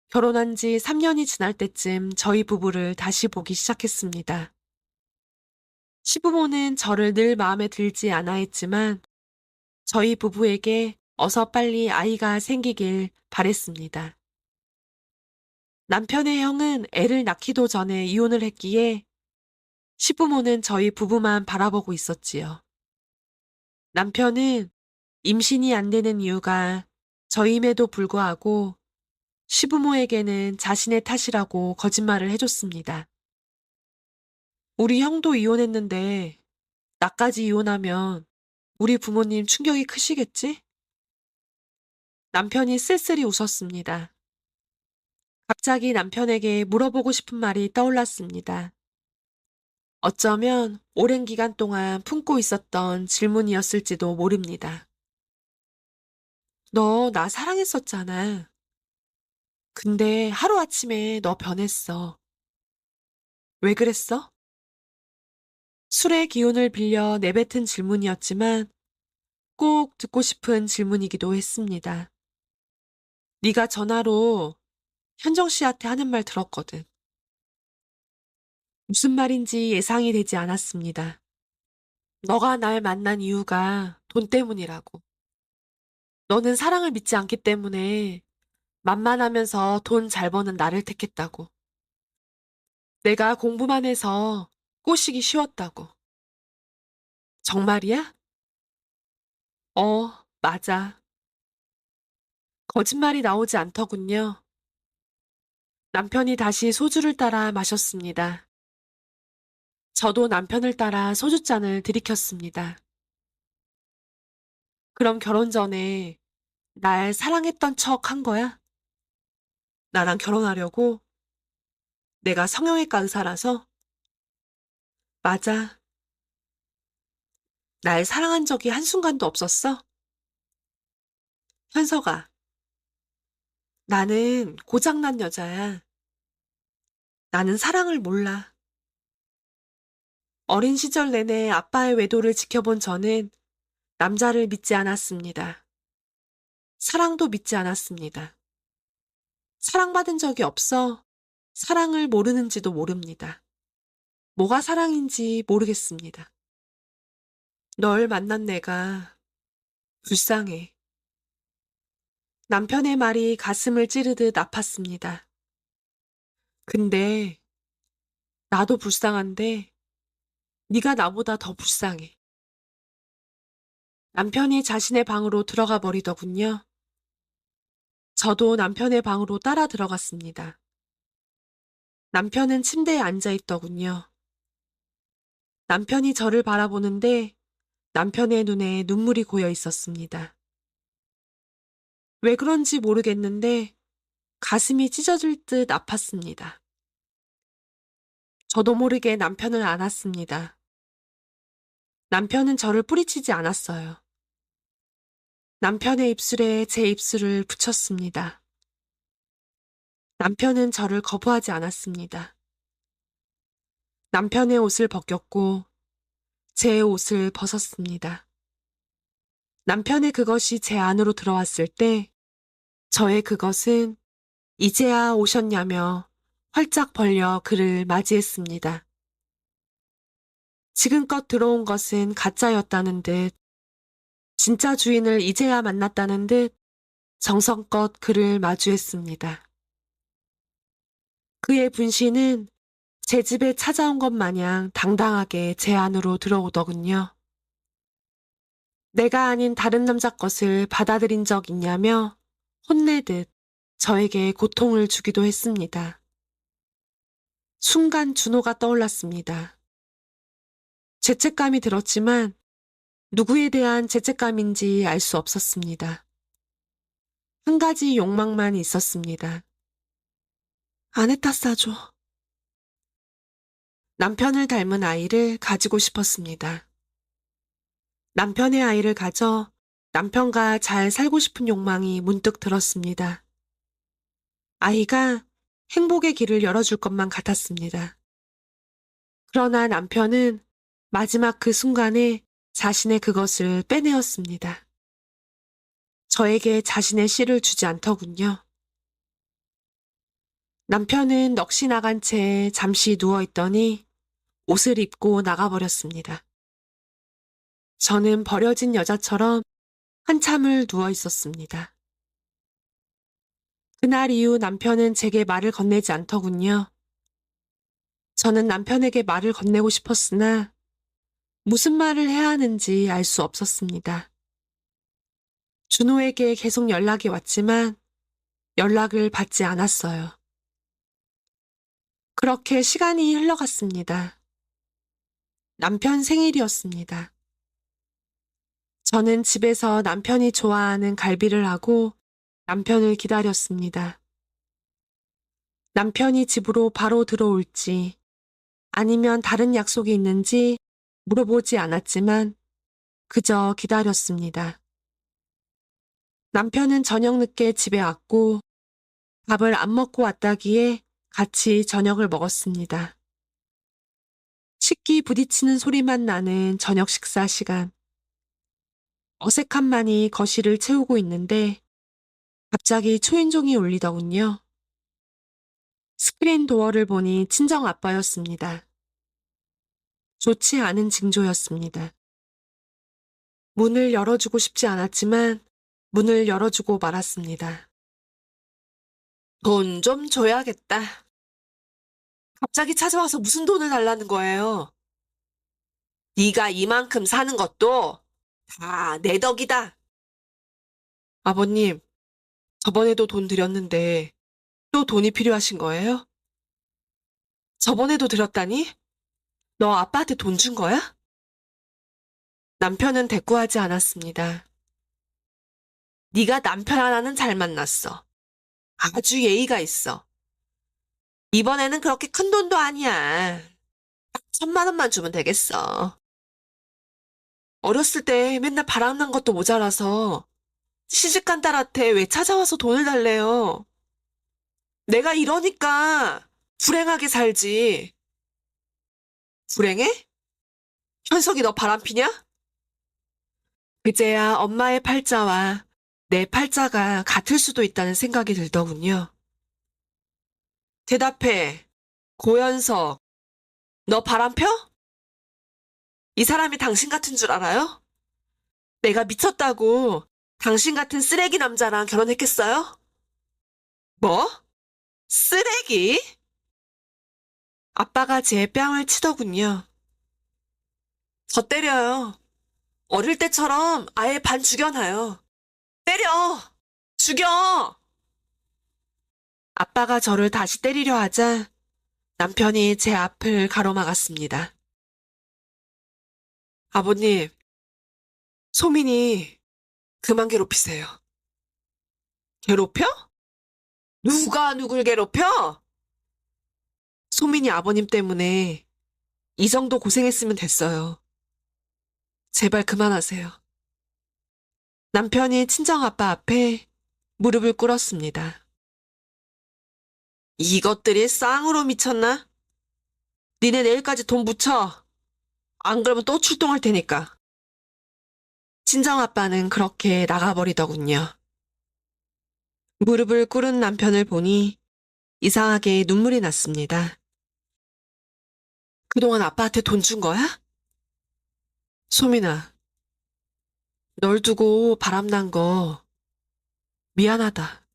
결혼한 지 3년이 지날 때쯤 저희 부부를 다시 보기 시작했습니다. 시부모는 저를 늘 마음에 들지 않아 했지만 저희 부부에게 어서 빨리 아이가 생기길 바랬습니다. 남편의 형은 애를 낳기도 전에 이혼을 했기에 시부모는 저희 부부만 바라보고 있었지요. 남편은 임신이 안 되는 이유가 저임에도 불구하고 시부모에게는 자신의 탓이라고 거짓말을 해줬습니다. 우리 형도 이혼했는데 나까지 이혼하면 우리 부모님 충격이 크시겠지? 남편이 쓸쓸히 웃었습니다. 갑자기 남편에게 물어보고 싶은 말이 떠올랐습니다. 어쩌면 오랜 기간 동안 품고 있었던 질문이었을지도 모릅니다. 너 나 사랑했었잖아. 근데 하루아침에 너 변했어. 왜 그랬어? 술의 기운을 빌려 내뱉은 질문이었지만 꼭 듣고 싶은 질문이기도 했습니다. 네가 전화로 현정 씨한테 하는 말 들었거든. 무슨 말인지 예상이 되지 않았습니다. 너가 날 만난 이유가 돈 때문이라고. 너는 사랑을 믿지 않기 때문에 만만하면서 돈 잘 버는 나를 택했다고. 내가 공부만 해서 꼬시기 쉬웠다고. 정말이야? 맞아. 거짓말이 나오지 않더군요. 남편이 다시 소주를 따라 마셨습니다. 저도 남편을 따라 소주잔을 들이켰습니다. 그럼 결혼 전에 날 사랑했던 척 한 거야? 나랑 결혼하려고? 내가 성형외과 의사라서? 맞아. 날 사랑한 적이 한순간도 없었어? 현서가, 나는 고장난 여자야. 나는 사랑을 몰라. 어린 시절 내내 아빠의 외도를 지켜본 저는 남자를 믿지 않았습니다. 사랑도 믿지 않았습니다. 사랑받은 적이 없어 사랑을 모르는지도 모릅니다. 뭐가 사랑인지 모르겠습니다. 널 만난 내가 불쌍해. 남편의 말이 가슴을 찌르듯 아팠습니다. 근데 나도 불쌍한데 네가 나보다 더 불쌍해. 남편이 자신의 방으로 들어가 버리더군요. 저도 남편의 방으로 따라 들어갔습니다. 남편은 침대에 앉아 있더군요. 남편이 저를 바라보는데 남편의 눈에 눈물이 고여 있었습니다. 왜 그런지 모르겠는데 가슴이 찢어질 듯 아팠습니다. 저도 모르게 남편을 안았습니다. 남편은 저를 뿌리치지 않았어요. 남편의 입술에 제 입술을 붙였습니다. 남편은 저를 거부하지 않았습니다. 남편의 옷을 벗겼고 제 옷을 벗었습니다. 남편의 그것이 제 안으로 들어왔을 때 저의 그것은 이제야 오셨냐며 활짝 벌려 그를 맞이했습니다. 지금껏 들어온 것은 가짜였다는 듯, 진짜 주인을 이제야 만났다는 듯 정성껏 그를 마주했습니다. 그의 분신은 제 집에 찾아온 것 마냥 당당하게 제 안으로 들어오더군요. 내가 아닌 다른 남자 것을 받아들인 적 있냐며 혼내듯 저에게 고통을 주기도 했습니다. 순간 준호가 떠올랐습니다. 죄책감이 들었지만 누구에 대한 죄책감인지 알 수 없었습니다. 한 가지 욕망만 있었습니다. 아내타 싸줘. 남편을 닮은 아이를 가지고 싶었습니다. 남편의 아이를 가져 남편과 잘 살고 싶은 욕망이 문득 들었습니다. 아이가 행복의 길을 열어줄 것만 같았습니다. 그러나 남편은 마지막 그 순간에 자신의 그것을 빼내었습니다. 저에게 자신의 씨를 주지 않더군요. 남편은 넋이 나간 채 잠시 누워있더니 옷을 입고 나가버렸습니다. 저는 버려진 여자처럼 한참을 누워있었습니다. 그날 이후 남편은 제게 말을 건네지 않더군요. 저는 남편에게 말을 건네고 싶었으나 무슨 말을 해야 하는지 알 수 없었습니다. 준호에게 계속 연락이 왔지만 연락을 받지 않았어요. 그렇게 시간이 흘러갔습니다. 남편 생일이었습니다. 저는 집에서 남편이 좋아하는 갈비를 하고 남편을 기다렸습니다. 남편이 집으로 바로 들어올지 아니면 다른 약속이 있는지 물어보지 않았지만 그저 기다렸습니다. 남편은 저녁 늦게 집에 왔고 밥을 안 먹고 왔다기에 같이 저녁을 먹었습니다. 식기 부딪히는 소리만 나는 저녁 식사 시간. 어색함만이 거실을 채우고 있는데 갑자기 초인종이 울리더군요. 스크린 도어를 보니 친정 아빠였습니다. 좋지 않은 징조였습니다. 문을 열어주고 싶지 않았지만 문을 열어주고 말았습니다. 돈 좀 줘야겠다. 갑자기 찾아와서 무슨 돈을 달라는 거예요? 네가 이만큼 사는 것도 다 내 덕이다. 아버님, 저번에도 돈 드렸는데 또 돈이 필요하신 거예요? 저번에도 드렸다니? 너 아빠한테 돈 준 거야? 남편은 대꾸하지 않았습니다. 네가 남편 하나는 잘 만났어. 아주 예의가 있어. 이번에는 그렇게 큰 돈도 아니야. 딱 1,000만 원만 주면 되겠어. 어렸을 때 맨날 바람난 것도 모자라서 시집간 딸한테 왜 찾아와서 돈을 달래요? 내가 이러니까 불행하게 살지. 불행해? 현석이 너 바람피냐? 그제야 엄마의 팔자와 내 팔자가 같을 수도 있다는 생각이 들더군요. 대답해. 고현석, 너 바람펴? 이 사람이 당신 같은 줄 알아요? 내가 미쳤다고 당신 같은 쓰레기 남자랑 결혼했겠어요? 뭐? 쓰레기? 아빠가 제 뺨을 치더군요. 저 때려요. 어릴 때처럼 아예 반 죽여놔요. 때려! 죽여! 아빠가 저를 다시 때리려 하자 남편이 제 앞을 가로막았습니다. 아버님, 소민이 그만 괴롭히세요. 괴롭혀? 누가 누굴 괴롭혀? 소민이 아버님 때문에 이 정도 고생했으면 됐어요. 제발 그만하세요. 남편이 친정아빠 앞에 무릎을 꿇었습니다. 이것들이 쌍으로 미쳤나? 니네 내일까지 돈 붙여. 안 그러면 또 출동할 테니까. 친정아빠는 그렇게 나가버리더군요. 무릎을 꿇은 남편을 보니 이상하게 눈물이 났습니다. 그동안 아빠한테 돈 준 거야? 소민아, 널 두고 바람난 거 미안하다.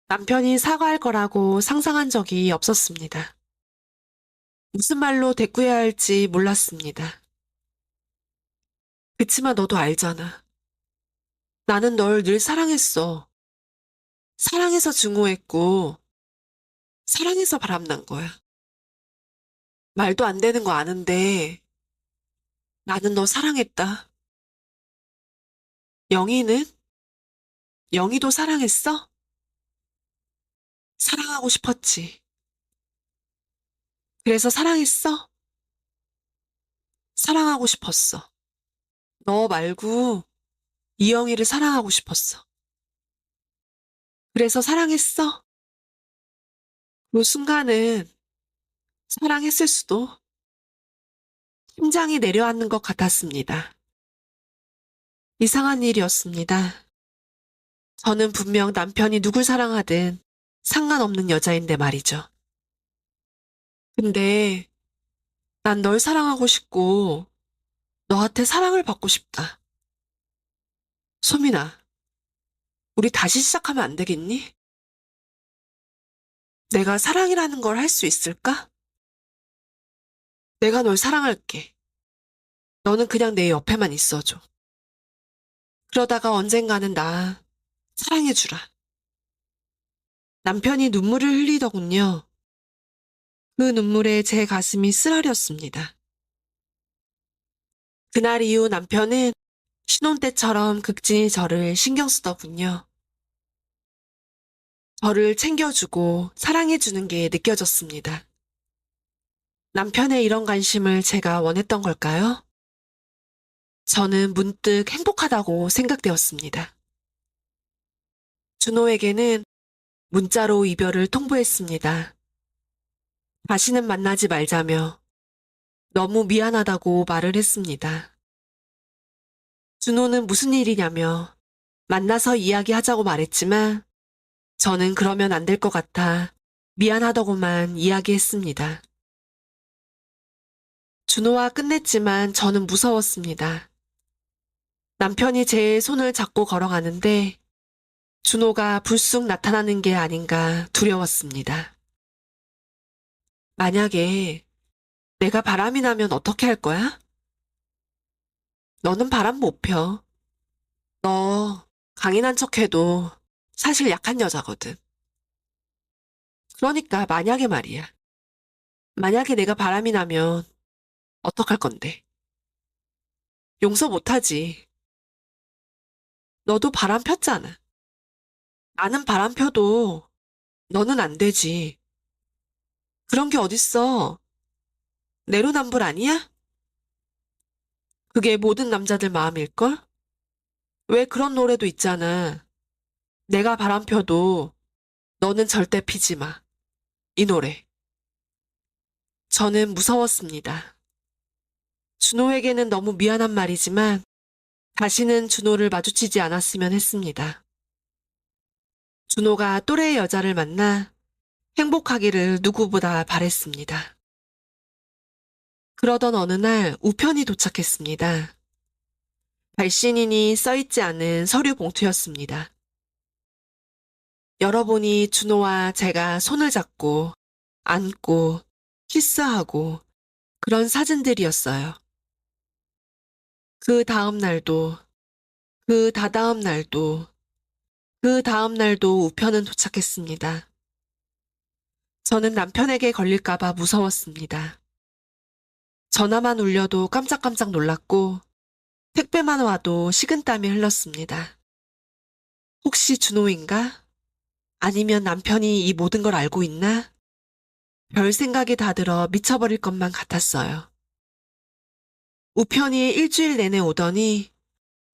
남편이 사과할 거라고 상상한 적이 없었습니다. 무슨 말로 대꾸해야 할지 몰랐습니다. 그치만 너도 알잖아. 나는 널 늘 사랑했어. 사랑해서 증오했고, 사랑해서 바람난 거야. 말도 안 되는 거 아는데, 나는 너 사랑했다. 영희는? 영희도 사랑했어? 사랑하고 싶었지. 그래서 사랑했어? 사랑하고 싶었어. 너 말고 이영희를 사랑하고 싶었어. 그래서 사랑했어? 그 순간은 사랑했을 수도. 심장이 내려앉는 것 같았습니다. 이상한 일이었습니다. 저는 분명 남편이 누굴 사랑하든 상관없는 여자인데 말이죠. 근데 난 널 사랑하고 싶고 너한테 사랑을 받고 싶다. 소민아, 우리 다시 시작하면 안 되겠니? 내가 사랑이라는 걸 할 수 있을까? 내가 널 사랑할게. 너는 그냥 내 옆에만 있어줘. 그러다가 언젠가는 나 사랑해주라. 남편이 눈물을 흘리더군요. 그 눈물에 제 가슴이 쓰라렸습니다. 그날 이후 남편은 신혼 때처럼 극진히 저를 신경 쓰더군요. 저를 챙겨주고 사랑해주는 게 느껴졌습니다. 남편의 이런 관심을 제가 원했던 걸까요? 저는 문득 행복하다고 생각되었습니다. 준호에게는 문자로 이별을 통보했습니다. 다시는 만나지 말자며 너무 미안하다고 말을 했습니다. 준호는 무슨 일이냐며 만나서 이야기하자고 말했지만 저는 그러면 안 될 것 같아 미안하다고만 이야기했습니다. 준호와 끝냈지만 저는 무서웠습니다. 남편이 제 손을 잡고 걸어가는데 준호가 불쑥 나타나는 게 아닌가 두려웠습니다. 만약에 내가 바람이 나면 어떻게 할 거야? 너는 바람 못 펴. 너 강인한 척해도 사실 약한 여자거든. 그러니까 만약에 말이야. 만약에 내가 바람이 나면 어떡할 건데? 용서 못하지. 너도 바람 폈잖아. 나는 바람 펴도 너는 안 되지. 그런 게 어딨어. 내로남불 아니야? 그게 모든 남자들 마음일걸? 왜 그런 노래도 있잖아. 내가 바람 펴도 너는 절대 피지 마. 이 노래. 저는 무서웠습니다. 준호에게는 너무 미안한 말이지만 다시는 준호를 마주치지 않았으면 했습니다. 준호가 또래의 여자를 만나 행복하기를 누구보다 바랬습니다. 그러던 어느 날 우편이 도착했습니다. 발신인이 써있지 않은 서류 봉투였습니다. 열어보니 준호와 제가 손을 잡고 안고 키스하고 그런 사진들이었어요. 그 다음 날도, 그 다다음 날도, 그 다음 날도 우편은 도착했습니다. 저는 남편에게 걸릴까봐 무서웠습니다. 전화만 울려도 깜짝깜짝 놀랐고 택배만 와도 식은땀이 흘렀습니다. 혹시 준호인가? 아니면 남편이 이 모든 걸 알고 있나? 별 생각이 다 들어 미쳐버릴 것만 같았어요. 우편이 일주일 내내 오더니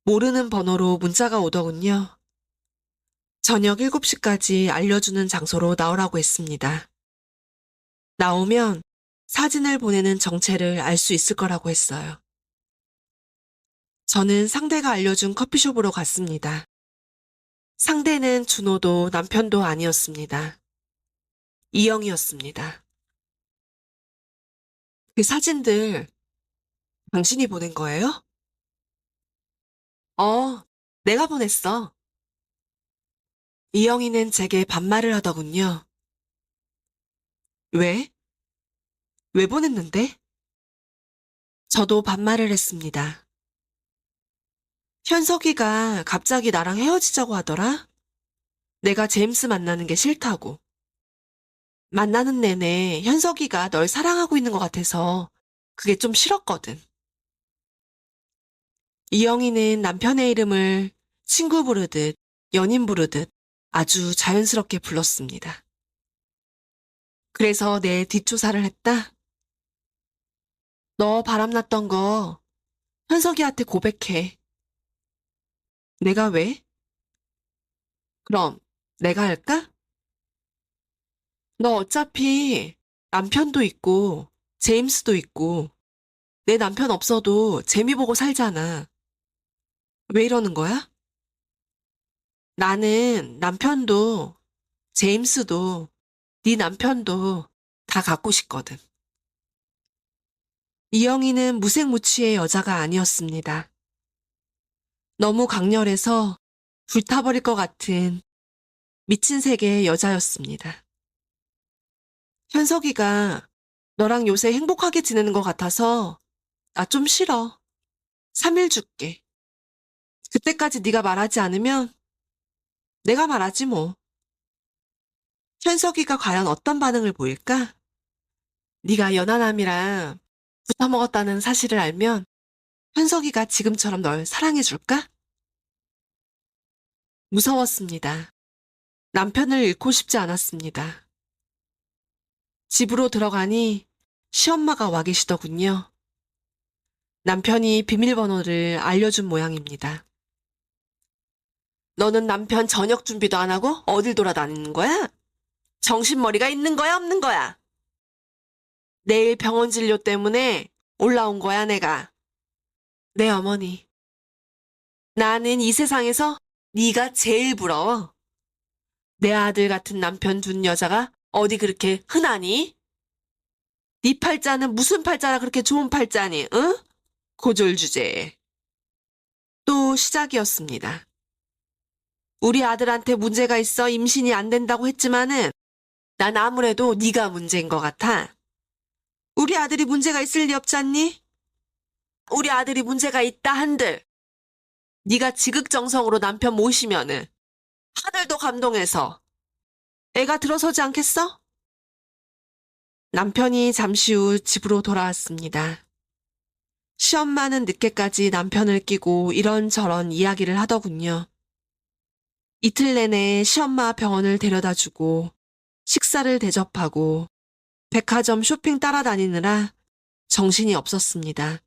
모르는 번호로 문자가 오더군요. 저녁 7시까지 알려주는 장소로 나오라고 했습니다. 나오면 사진을 보내는 정체를 알 수 있을 거라고 했어요. 저는 상대가 알려준 커피숍으로 갔습니다. 상대는 준호도 남편도 아니었습니다. 이영이었습니다. 그 사진들 당신이 보낸 거예요? 내가 보냈어. 이영이는 제게 반말을 하더군요. 왜? 왜 보냈는데? 저도 반말을 했습니다. 현석이가 갑자기 나랑 헤어지자고 하더라? 내가 제임스 만나는 게 싫다고. 만나는 내내 현석이가 널 사랑하고 있는 것 같아서 그게 좀 싫었거든. 이영이는 남편의 이름을 친구 부르듯 연인 부르듯 아주 자연스럽게 불렀습니다. 그래서 내 뒷조사를 했다? 너 바람났던 거 현석이한테 고백해. 내가 왜? 그럼 내가 할까? 너 어차피 남편도 있고 제임스도 있고 내 남편 없어도 재미 보고 살잖아. 왜 이러는 거야? 나는 남편도 제임스도 네 남편도 다 갖고 싶거든. 이영희는 무색무취의 여자가 아니었습니다. 너무 강렬해서 불타버릴 것 같은 미친 세계의 여자였습니다. 현석이가 너랑 요새 행복하게 지내는 것 같아서 나 좀 싫어. 3일 줄게. 그때까지 네가 말하지 않으면 내가 말하지 뭐. 현석이가 과연 어떤 반응을 보일까? 네가 연하남이랑 붙어먹었다는 사실을 알면 현석이가 지금처럼 널 사랑해줄까? 무서웠습니다. 남편을 잃고 싶지 않았습니다. 집으로 들어가니 시엄마가 와 계시더군요. 남편이 비밀번호를 알려준 모양입니다. 너는 남편 저녁 준비도 안 하고 어딜 돌아다니는 거야? 정신머리가 있는 거야, 없는 거야? 내일 병원 진료 때문에 올라온 거야, 내가. 네, 어머니. 나는 이 세상에서 네가 제일 부러워. 내 아들 같은 남편 둔 여자가 어디 그렇게 흔하니? 네 팔자는 무슨 팔자라 그렇게 좋은 팔자니, 응? 고졸 주제. 또 시작이었습니다. 우리 아들한테 문제가 있어 임신이 안 된다고 했지만은 난 아무래도 네가 문제인 것 같아. 우리 아들이 문제가 있을 리 없지 않니? 우리 아들이 문제가 있다 한들 네가 지극정성으로 남편 모시면은 하늘도 감동해서 애가 들어서지 않겠어? 남편이 잠시 후 집으로 돌아왔습니다. 시엄마는 늦게까지 남편을 끼고 이런저런 이야기를 하더군요. 이틀 내내 시엄마 병원을 데려다주고 식사를 대접하고 백화점 쇼핑 따라다니느라 정신이 없었습니다.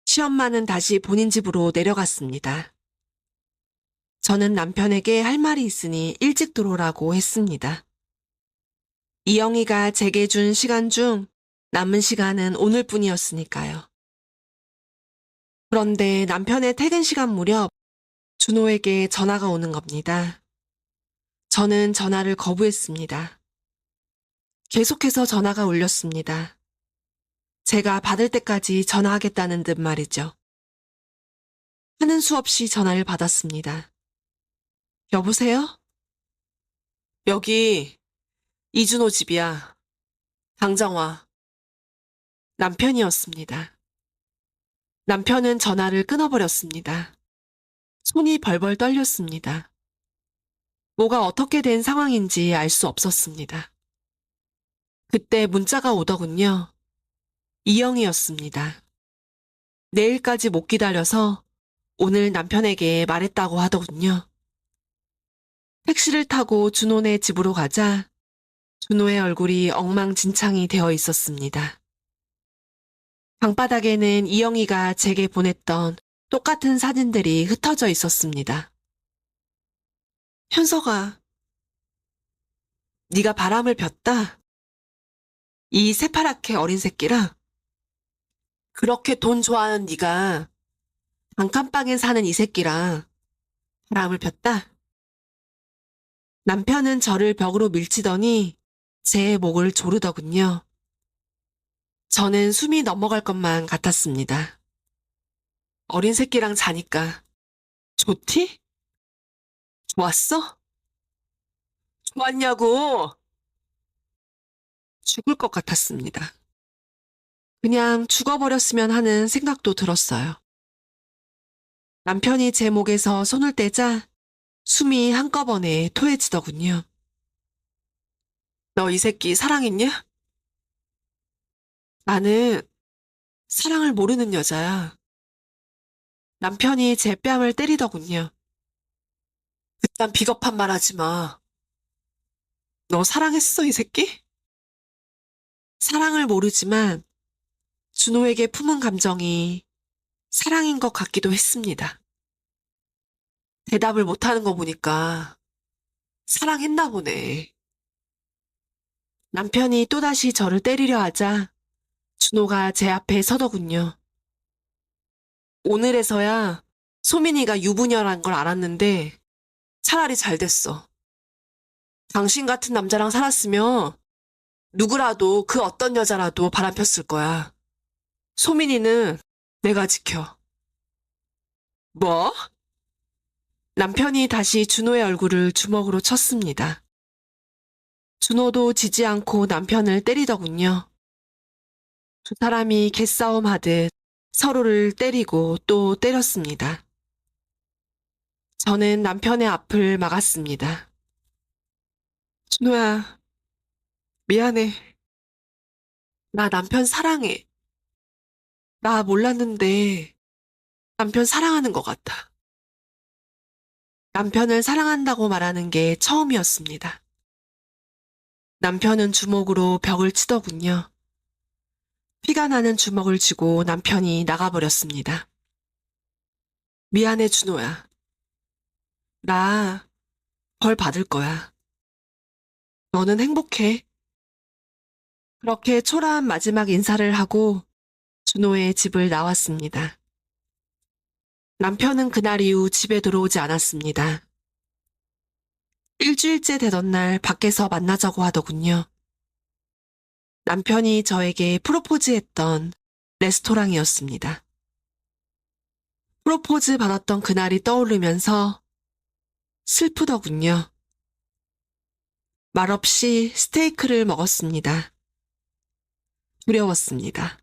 시엄마는 다시 본인 집으로 내려갔습니다. 저는 남편에게 할 말이 있으니 일찍 들어오라고 했습니다. 이영희가 제게 준 시간 중 남은 시간은 오늘뿐이었으니까요. 그런데 남편의 퇴근 시간 무렵 준호에게 전화가 오는 겁니다. 저는 전화를 거부했습니다. 계속해서 전화가 울렸습니다. 제가 받을 때까지 전화하겠다는 듯 말이죠. 하는 수 없이 전화를 받았습니다. 여보세요? 여기 이준호 집이야. 당장 와. 남편이었습니다. 남편은 전화를 끊어버렸습니다. 손이 벌벌 떨렸습니다. 뭐가 어떻게 된 상황인지 알 수 없었습니다. 그때 문자가 오더군요. 이영이었습니다. 내일까지 못 기다려서 오늘 남편에게 말했다고 하더군요. 택시를 타고 준호네 집으로 가자 준호의 얼굴이 엉망진창이 되어 있었습니다. 방바닥에는 이영희가 제게 보냈던 똑같은 사진들이 흩어져 있었습니다. 현서가, 네가 바람을 폈다. 이 새파랗게 어린 새끼랑 그렇게 돈 좋아하는 네가 단칸방에 사는 이 새끼랑 바람을 폈다. 남편은 저를 벽으로 밀치더니 제 목을 조르더군요. 저는 숨이 넘어갈 것만 같았습니다. 어린 새끼랑 자니까 좋디? 좋았어? 좋았냐고! 죽을 것 같았습니다. 그냥 죽어버렸으면 하는 생각도 들었어요. 남편이 제 목에서 손을 떼자 숨이 한꺼번에 토해지더군요. 너 이 새끼 사랑했냐? 나는 사랑을 모르는 여자야. 남편이 제 뺨을 때리더군요. 그딴 비겁한 말 하지 마. 너 사랑했어, 이 새끼? 사랑을 모르지만 준호에게 품은 감정이 사랑인 것 같기도 했습니다. 대답을 못하는 거 보니까 사랑했나 보네. 남편이 또다시 저를 때리려 하자 준호가 제 앞에 서더군요. 오늘에서야 소민이가 유부녀란 걸 알았는데 차라리 잘 됐어. 당신 같은 남자랑 살았으면 누구라도 그 어떤 여자라도 바람 폈을 거야. 소민이는 내가 지켜. 뭐? 남편이 다시 준호의 얼굴을 주먹으로 쳤습니다. 준호도 지지 않고 남편을 때리더군요. 두 사람이 개싸움 하듯 서로를 때리고 또 때렸습니다. 저는 남편의 앞을 막았습니다. 준호야, 미안해. 나 남편 사랑해. 나 몰랐는데 남편 사랑하는 것 같아. 남편을 사랑한다고 말하는 게 처음이었습니다. 남편은 주먹으로 벽을 치더군요. 피가 나는 주먹을 쥐고 남편이 나가버렸습니다. 미안해, 준호야. 나 벌 받을 거야. 너는 행복해. 그렇게 초라한 마지막 인사를 하고 준호의 집을 나왔습니다. 남편은 그날 이후 집에 들어오지 않았습니다. 일주일째 되던 날 밖에서 만나자고 하더군요. 남편이 저에게 프로포즈했던 레스토랑이었습니다. 프로포즈 받았던 그날이 떠오르면서 슬프더군요. 말없이 스테이크를 먹었습니다. 두려웠습니다.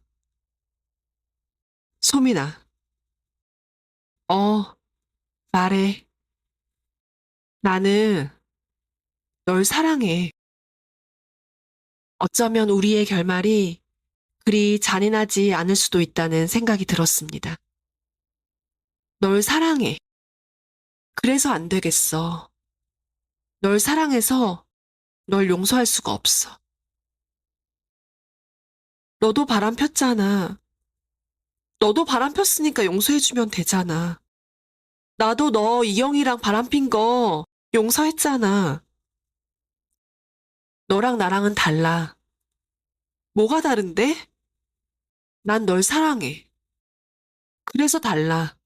소민아. 말해. 나는 널 사랑해. 어쩌면 우리의 결말이 그리 잔인하지 않을 수도 있다는 생각이 들었습니다. 널 사랑해. 그래서 안 되겠어. 널 사랑해서 널 용서할 수가 없어. 너도 바람 폈잖아. 너도 바람 폈으니까 용서해주면 되잖아. 나도 너 이영이랑 바람핀 거 용서했잖아. 너랑 나랑은 달라. 뭐가 다른데? 난 널 사랑해. 그래서 달라.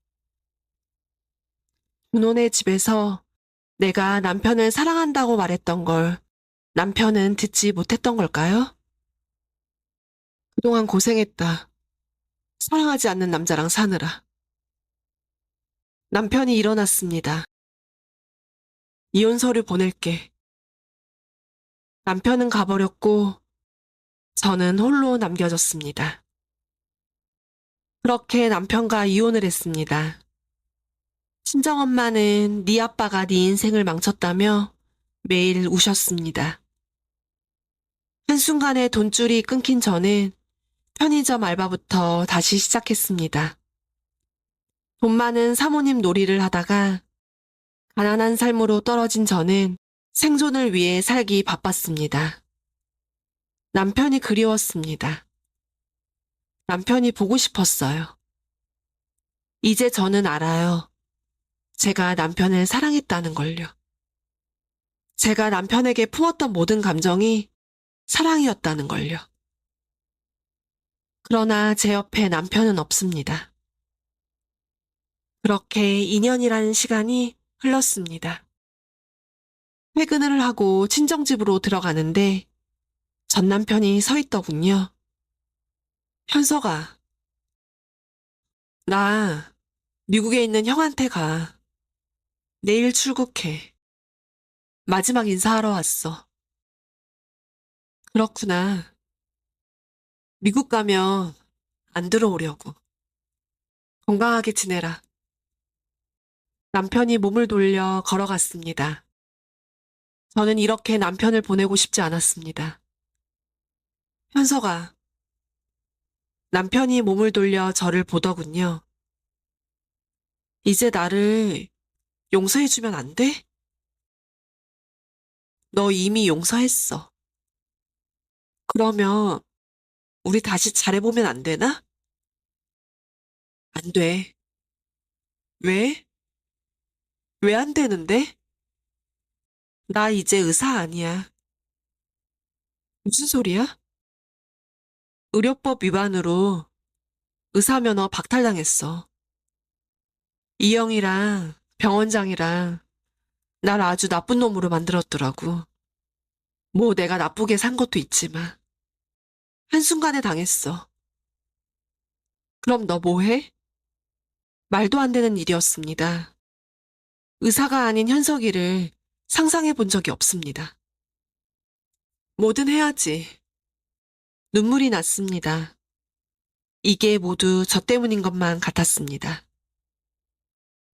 준호네 집에서 내가 남편을 사랑한다고 말했던 걸 남편은 듣지 못했던 걸까요? 그동안 고생했다. 사랑하지 않는 남자랑 사느라. 남편이 일어났습니다. 이혼 서류 보낼게. 남편은 가버렸고 저는 홀로 남겨졌습니다. 그렇게 남편과 이혼을 했습니다. 친정엄마는 네 아빠가 네 인생을 망쳤다며 매일 우셨습니다. 한순간에 돈줄이 끊긴 저는 편의점 알바부터 다시 시작했습니다. 돈 많은 사모님 놀이를 하다가 가난한 삶으로 떨어진 저는 생존을 위해 살기 바빴습니다. 남편이 그리웠습니다. 남편이 보고 싶었어요. 이제 저는 알아요. 제가 남편을 사랑했다는 걸요. 제가 남편에게 품었던 모든 감정이 사랑이었다는 걸요. 그러나 제 옆에 남편은 없습니다. 그렇게 2년이라는 시간이 흘렀습니다. 퇴근을 하고 친정집으로 들어가는데 전 남편이 서 있더군요. 현서가, 나 미국에 있는 형한테 가. 내일 출국해. 마지막 인사하러 왔어. 그렇구나. 미국 가면 안 들어오려고. 건강하게 지내라. 남편이 몸을 돌려 걸어갔습니다. 저는 이렇게 남편을 보내고 싶지 않았습니다. 현서가, 남편이 몸을 돌려 저를 보더군요. 이제 나를 용서해주면 안 돼? 너 이미 용서했어. 그러면 우리 다시 잘해보면 안 되나? 안 돼. 왜? 왜 안 되는데? 나 이제 의사 아니야. 무슨 소리야? 의료법 위반으로 의사 면허 박탈당했어. 이영이랑 병원장이랑 날 아주 나쁜 놈으로 만들었더라고. 뭐 내가 나쁘게 산 것도 있지만 한순간에 당했어. 그럼 너 뭐 해? 말도 안 되는 일이었습니다. 의사가 아닌 현석이를 상상해 본 적이 없습니다. 뭐든 해야지. 눈물이 났습니다. 이게 모두 저 때문인 것만 같았습니다.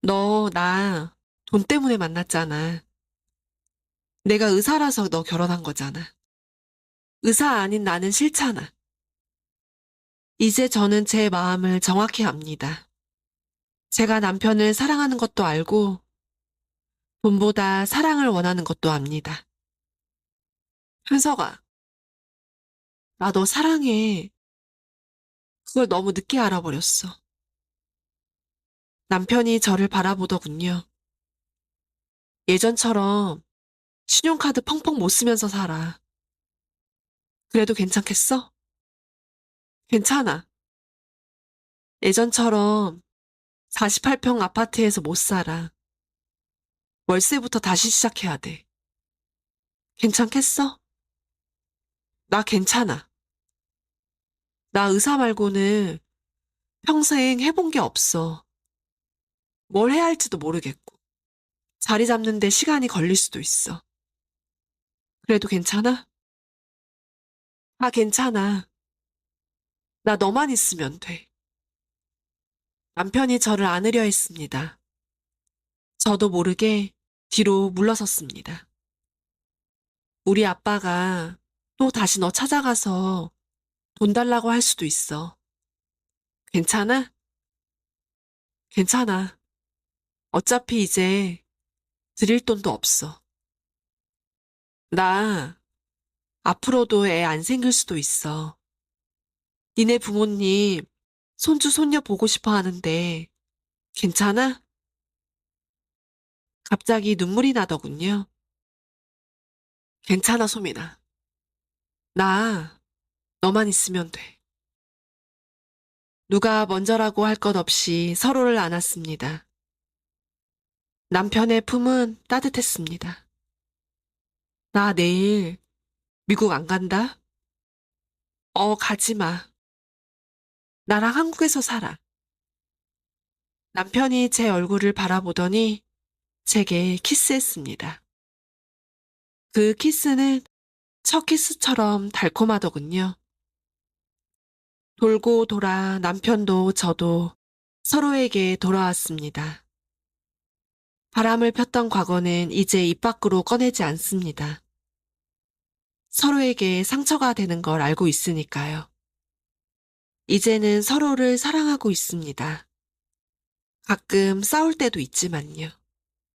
너, 나 돈 때문에 만났잖아. 내가 의사라서 너 결혼한 거잖아. 의사 아닌 나는 싫잖아. 이제 저는 제 마음을 정확히 압니다. 제가 남편을 사랑하는 것도 알고 돈보다 사랑을 원하는 것도 압니다. 현서가, 나 너 사랑해. 그걸 너무 늦게 알아버렸어. 남편이 저를 바라보더군요. 예전처럼 신용카드 펑펑 못 쓰면서 살아. 그래도 괜찮겠어? 괜찮아. 예전처럼 48평 아파트에서 못 살아. 월세부터 다시 시작해야 돼. 괜찮겠어? 나 괜찮아. 나 의사 말고는 평생 해본 게 없어. 뭘 해야 할지도 모르겠고. 자리 잡는데 시간이 걸릴 수도 있어. 그래도 괜찮아? 아, 괜찮아. 나 너만 있으면 돼. 남편이 저를 안으려 했습니다. 저도 모르게 뒤로 물러섰습니다. 우리 아빠가 또 다시 너 찾아가서 돈 달라고 할 수도 있어. 괜찮아? 괜찮아. 어차피 이제 드릴 돈도 없어. 나 앞으로도 애 안 생길 수도 있어. 니네 부모님 손주 손녀 보고 싶어 하는데 괜찮아? 갑자기 눈물이 나더군요. 괜찮아, 소민아. 나 너만 있으면 돼. 누가 먼저라고 할 것 없이 서로를 안았습니다. 남편의 품은 따뜻했습니다. 나 내일 미국 안 간다? 가지 마. 나랑 한국에서 살아. 남편이 제 얼굴을 바라보더니 제게 키스했습니다. 그 키스는 첫 키스처럼 달콤하더군요. 돌고 돌아 남편도 저도 서로에게 돌아왔습니다. 바람을 폈던 과거는 이제 입 밖으로 꺼내지 않습니다. 서로에게 상처가 되는 걸 알고 있으니까요. 이제는 서로를 사랑하고 있습니다. 가끔 싸울 때도 있지만요.